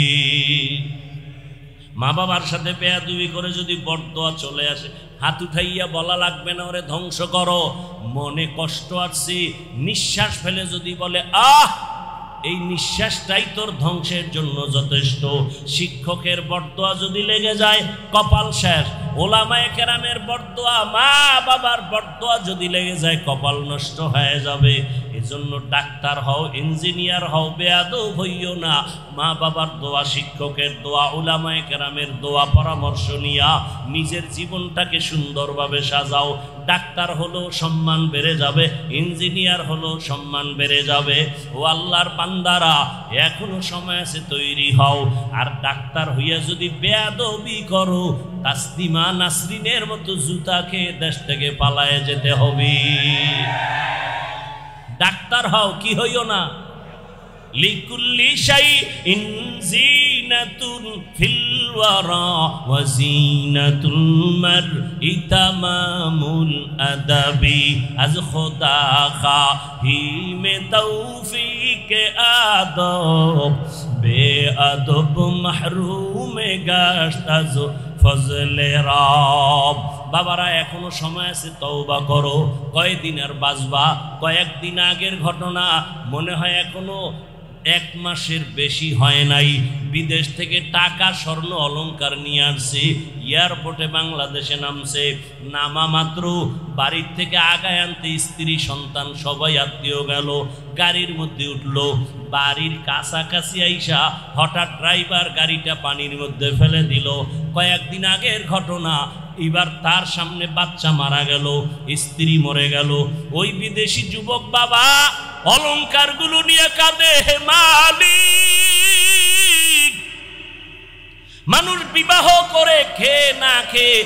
মা বাবার সাথে বেয়াদবি করে যদি বরদোয়া চলে আসে হাত উঠাইয়া বলা লাগবে না ওরে ধ্বংস করো মনে কষ্ট আসছে নিঃশ্বাস ফেলে যদি বলে আহ এই নিঃশ্বাসটাই তোর ধ্বংসের জন্য যথেষ্ট শিক্ষকের বরদোয়া যদি লেগে যায় কপাল শেষ ওলামায়ে কেরামের বরদোয়া মা বাবার বরদোয়া যদি লেগে যায় কপাল নষ্ট হয়ে যাবে এজন্য ডাক্তার হও ইঞ্জিনিয়ার হও বেয়াদব হইও না মা বাবার দোয়া শিক্ষকের দোয়া ওলামায়ে কেরামের দোয়া পরামর্শ নিয়া নিজের জীবনটাকে সুন্দরভাবে সাজাও ডাক্তার হলো সম্মান বেড়ে যাবে ইঞ্জিনিয়ার হলো সম্মান বেড়ে যাবে ও আল্লাহর বান্দারা এখনো সময় আছে তৈরি হও আর ডাক্তার হইয়া যদি বেয়াদবি করো তাসলিমা নাসরিনের মতো জুতা খেয়ে দেশ থেকে পালায়ে যেতে হবে ডাক্তার হও কি হইও না লিকুল্লি শাইইন জিনাতুন ফিল ওয়ারা ওয়া জিনাতুল মারই তামামুল আদাবি আজ খোদা খাহি মে তৌফিক আদব বেআদব মাহরুম গাশত আজ ফজলে রব বাবারা এখনো সময় আছে তওবা করো কয়দিন আর বাঁচবা কয়েকদিন আগের ঘটনা মনে হয় এখনো 1 মাসের বেশি হয় নাই বিদেশ থেকে টাকা স্বর্ণ অলংকার নিয়ে আসছে এয়ারপোর্টে বাংলাদেশে নামছে নামা মাত্র বাড়ির থেকে আগায় আনতে স্ত্রী সন্তান সবাই আত্মীয় গেল গাড়ির মধ্যে উঠলো বাড়ির কাছাকাছি আইসা হঠাৎ ড্রাইভার গাড়িটা পানির মধ্যে ফেলে দিল কয়েকদিন আগের ঘটনা এবার তার সামনে বাচ্চা মারা গেল স্ত্রী মরে গেল ওই বিদেশি যুবক বাবা অলংকারগুলো নিয়ে কাঁদে হে মালিক মানুষ বিবাহ করে খেয়ে না খেয়ে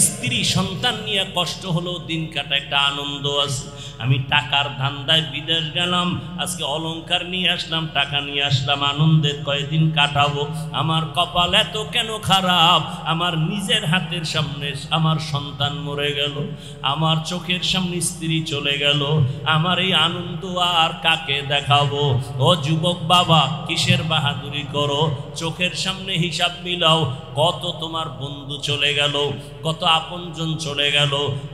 স্ত্রী সন্তান নিয়ে কষ্ট হলো দিন কাটা, একটা আনন্দ আছে। আমি টাকার ধান্দায় বিদেশ গেলাম, আজকে অলংকার নিয়ে আসলাম, টাকা নিয়ে আসলাম, আনন্দের কয়েকদিন কাটাবো। আমার কপাল এত কেন খারাপ, আমার নিজের হাতের সামনে আমার সন্তান মরে গেল, আমার চোখের সামনে স্ত্রী চলে গেল, আমার এই আনন্দ আর কাকে দেখাবো? ও যুবক বাবা, কিসের বাহাদুরি করো? চোখের সামনে হিসাব মিলাও, কত তোমার বন্ধু চলে গেল, কত আপনজন চলে গেল।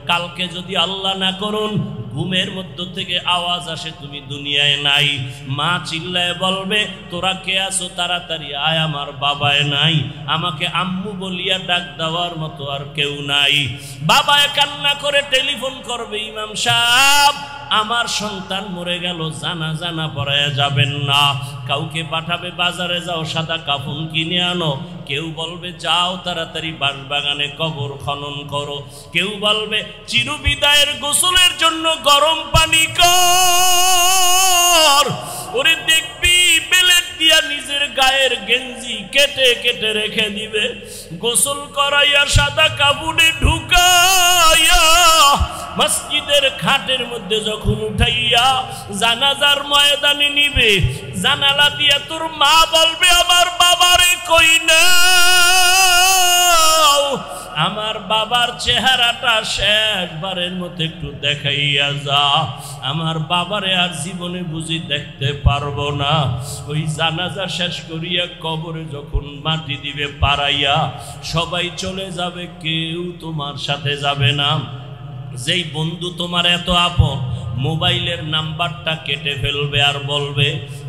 কালকে যদি আল্লাহ না করুন ঘুমের মধ্য থেকে আওয়াজ আসে তুমি দুনিয়ায় নাই, মা চিল্লায় বলবে তোরা কে আছো, তাড়াতাড়ি আয়, আমার বাবায় নাই, আমাকে আম্মু বলিয়া ডাক দেওয়ার মতো আর কেউ নাই। বাবায় কান্না করে টেলিফোন করবে, ইমাম সাহেব আমার সন্তান মরে গেল, জানাজা না পড়ায়া যাবেন না। কাউকে পাঠাবে বাজারে যাও সাদা কাফন কিনে আনো, কেউ বলবে যাও তাড়াতাড়ি বাঁশবাগানে কবর খনন করো, কেউ বলবে চিরবিদায়ের গোসলের জন্য গরম পানি কর। ওরে দেখবি বেলেট দিয়া নিজের গায়ের গেঞ্জি কেটে কেটে রেখে দিবে, গোসল করাইয়া সাদা কাপড়ে ঢুকাইয়া মসজিদের খাটের মধ্যে যখন উঠাইয়া জানাজার ময়দানে নিবে, জানালা দিয়া তোর মা বলবে আমার বাবারে কই না, আমার বাবার চেহারাটা শেষবারের মতো একটু দেখাইয়া যা, আমার বাবারে আর জীবনে বুঝি দেখতে পারবো না। ওই জানাজা শেষ করিয়া কবরে যখন মাটি দিবে পাড়াইয়া, সবাই চলে যাবে, কেউ তোমার সাথে যাবে না। যেই বন্ধু তোমার এত আপন, মোবাইলের নাম্বারটা কেটে ফেলবে আর বলবে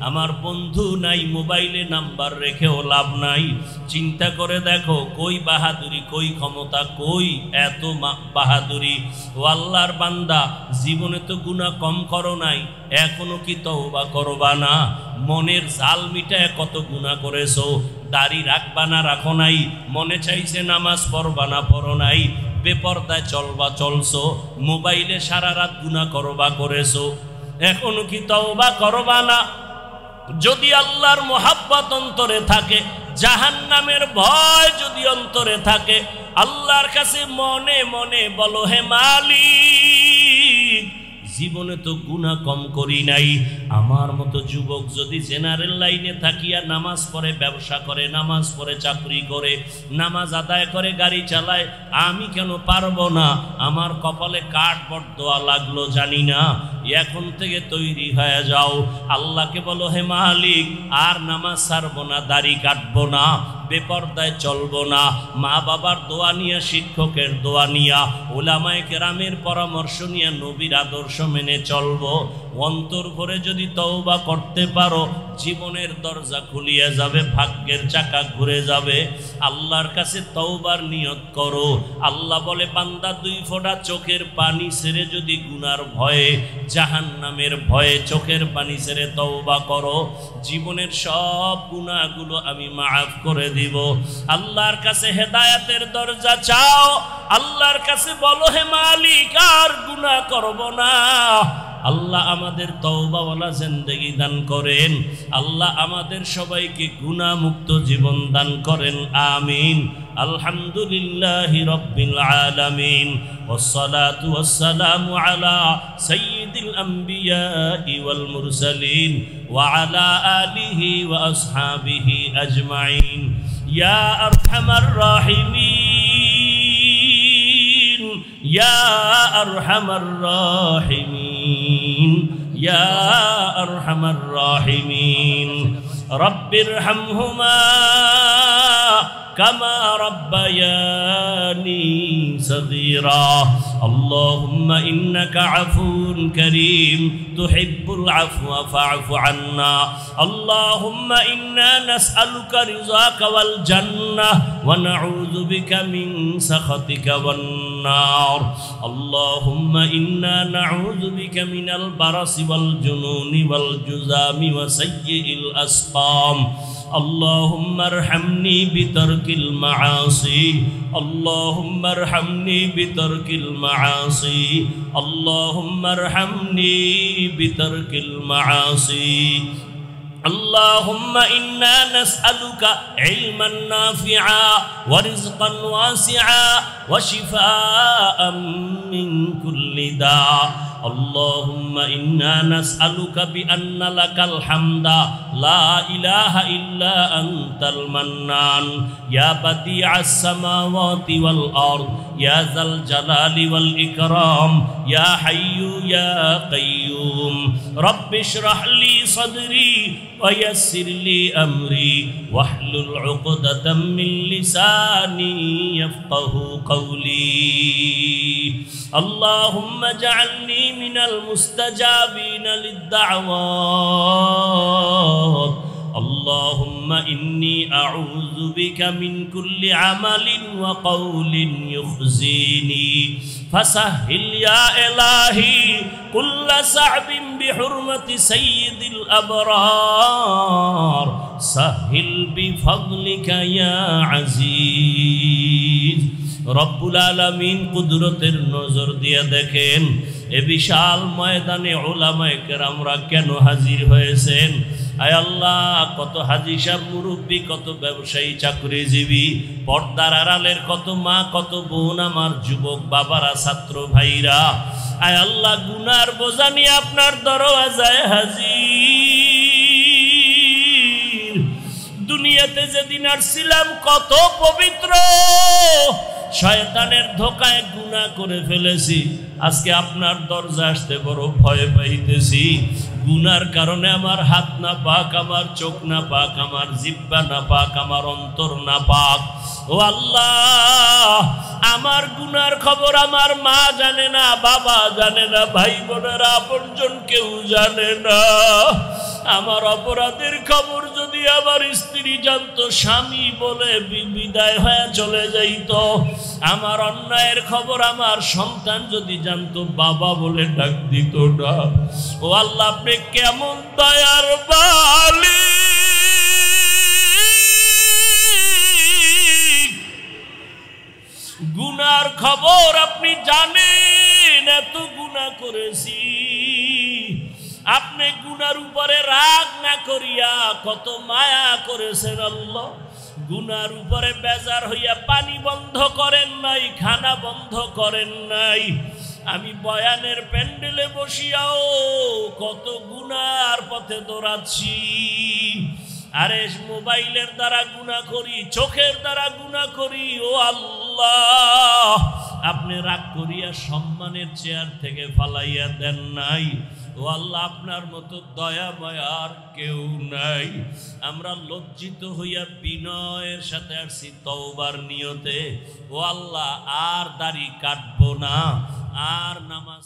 আমার বন্ধু নাই, মোবাইলে নাম্বার রেখেও লাভ নাই। চিন্তা করে দেখো কই বাহাদুরি, কই ক্ষমতা, কই এত বাহাদুরি। ও আল্লাহর বান্দা, জীবনে তো গুনাহ কম করো নাই, এখনো কি তওবা করবা না? মনের জাল মিটায় কত গুনাহ করেছো, দাড়ি রাখবা না রাখো নাই, মনে চাইছে নামাজ পড়বা না পড়ো নাই, বেপরদায় চলবা চলছো, মোবাইলে সারা রাত গুনাহ করবা করেছো, এখনো কি তওবা করবা না? যদি আল্লাহর মোহাব্বত অন্তরে থাকে, জাহান্নামের ভয় যদি অন্তরে থাকে, আল্লাহর কাছে মনে মনে বলো হে মালিক, জীবনে তো গুনাহ কম করি নাই। আমার মতো যুবক যদি জেনারেল লাইনে থাকিয়া নামাজ পড়ে, ব্যবসা করে, নামাজ পড়ে, চাকরি করে, নামাজ আদায় করে, গাড়ি চালায়, আমি কেন পারবো না? আমার কপালে কাঠ বড় লাগলো জানি না, এখন থেকে তৈরি হয়ে যাও। আল্লাহকে বলো হে মালিক, আর নামাজ ছাড়বো না, দাড়ি কাটবো না, বেপরদায় চলবো না, মা বাবার দোয়া নিয়া, শিক্ষকের দোয়া নিয়া, উলামায়ে কেরামের পরামর্শ নিয়ে নবীর আদর্শ মেনে চলবো। অন্তর ভরে যদি তওবা করতে পারো, জীবনের দরজা খুলিয়া যাবে, ভাগ্যের চাকা ঘুরে যাবে। আল্লাহর কাছে তওবার নিয়ত করো। আল্লাহ বলে বান্দা দুই ফোঁটা চোখের পানি ছেড়ে যদি গুনার ভয়ে, জাহান্নামের ভয়ে চোখের পানি ছেড়ে তওবা করো, জীবনের সব গুনাহগুলো আমি মাফ করে দিব। আল্লাহর কাছে হেদায়েতের দরজা চাও, আল্লাহর কাছে বলো হে মালিক আর গুনাহ করব না। আল্লাহ আমাদের তওবাওয়ালা জিন্দেগি দান করেন, আল্লাহ আমাদের সবাইকে গুনাহ মুক্ত জীবন দান করেন, আমিন। আলহামদুলিল্লাহি রাব্বিল আলামিন, ওয়াসসালাতু ওয়াসসালামু আলা সাইয়্যিদিল আমবিয়াই ওয়াল মুরসালিন ওয়া আলা আলিহি ওয়া আসহাবিহি আজমাইন। ইয়া আরহামার রাহিমিন, ইয়া আরহামার রাহিমিন, ইয়া আরহামার রাহিমিন। রব্বিরহামহুমা কামা রব্বায়ানি সগীরা। আল্লাহুম্মা ইন্নাকা আফুন কারীম তুহিব্বুল আফওয়া ফা'ফু আন্না। আল্লাহুম্মা ইন্না নাসআলুকা রিযাকা ওয়াল জান্নাহ ওয়া নাউযু বিকা মিন সাখাতিকা ওয়ান নার। আল্লাহুম্মা ইন্না নাউযু বিকা মিনাল বারাসি ওয়াল জুনুনি ওয়াল জুযামি ওয়া সাইয়্যিল আসকাম। اللهم ارحمني بترك المعاصي، اللهم ارحمني بترك المعاصي، اللهم ارحمني بترك المعاصي اللهم إنا نسألك علما نافعا ورزقا واسعا وشفاء من كل داء اللهم إنا نسألك بأن لك الحمد لا إله إلا أنت المنان يا بديع السماوات والأرض يا ذا الجلال والإكرام يا حي يا قيوم رب اشرح لي صدري ويسر لي أمري واحلل عقدة من لساني يفقه قولي اللهم اجعلني من المستجابين للدعوات اللهم إني أعوذ بك من كل عمل وقول يخزيني فسهل يا إلهي كل صعب بحرمة سيد الأبرار سهل بفضلك يا عزيز রব্বুল আলামিন কুদরতের নজর দিয়ে দেখেন এ বিশাল ময়দানে উলামায়ে কেরামরা কেন হাজির হয়েছেন। আয় আল্লাহ, কত হাজী সাহেব মুরব্বী, কত ব্যবসায়ী চাকরিজীবী, পর্দার আড়ালের কত মা, কত বোন, আমার যুবক বাবারা, ছাত্র ভাইরা, আয় আল্লাহ গুনার বোঝা নিয়ে আপনার দরওয়াজায় হাজির। দুনিয়াতে যেদিন আসছিলাম কত পবিত্র, শয়তানের ধোকায় গুনাহ করে ফেলেছি। আজকে আপনার দরজা আসতে বড় ভয় পাইতেছি। গুনার কারণে আমার হাত না পাক, আমার চোখ না পাক, আমার জিহ্বা না পাক, আমার অন্তর না পাক। ও আল্লাহ, আমার গুনার খবর আমার মা জানে না, বাবা জানে না, ভাই বোনেরা আপনজন কেউ জানে না। আমার অপরাধের খবর যদি আমার স্ত্রী জানতো, স্বামী বলে বিদায় হয়ে চলে যাইত। আমার অন্যায়ের খবর আমার সন্তান যদি জানতো, বাবা বলে ডাক দিত না। ও আল্লাহ, আপনি কেমন দয়ার মালিক! গুনার খবর আপনি জানেন, এত গুনাহ করেছি। আপনি গুনার উপরে রাগ না করিয়া কত মায়া করেছেন আল্লাহ। গুনার উপরে বেজার হইয়া পানি বন্ধ করেন নাই, খানা বন্ধ করেন নাই। আমি বয়ানের প্যান্ডেলে বসিয়াও কত গুনার পথে দৌড়াচ্ছি। আরে মোবাইলের দ্বারা গুনাহ করি, চোখের দ্বারা গুনাহ করি। ও আল্লাহ, আপনি রাগ করিয়া সম্মানের চেয়ার থেকে ফালাইয়া দেন নাই। ও আল্লাহ, আপনার মতো দয়াময় আর কেউ নাই। আমরা লজ্জিত হইয়া বিনয়ের সাথে আসছি তওবার নিয়তে। ও আল্লাহ, আর দাড়ি কাটবো না, আর নামাজ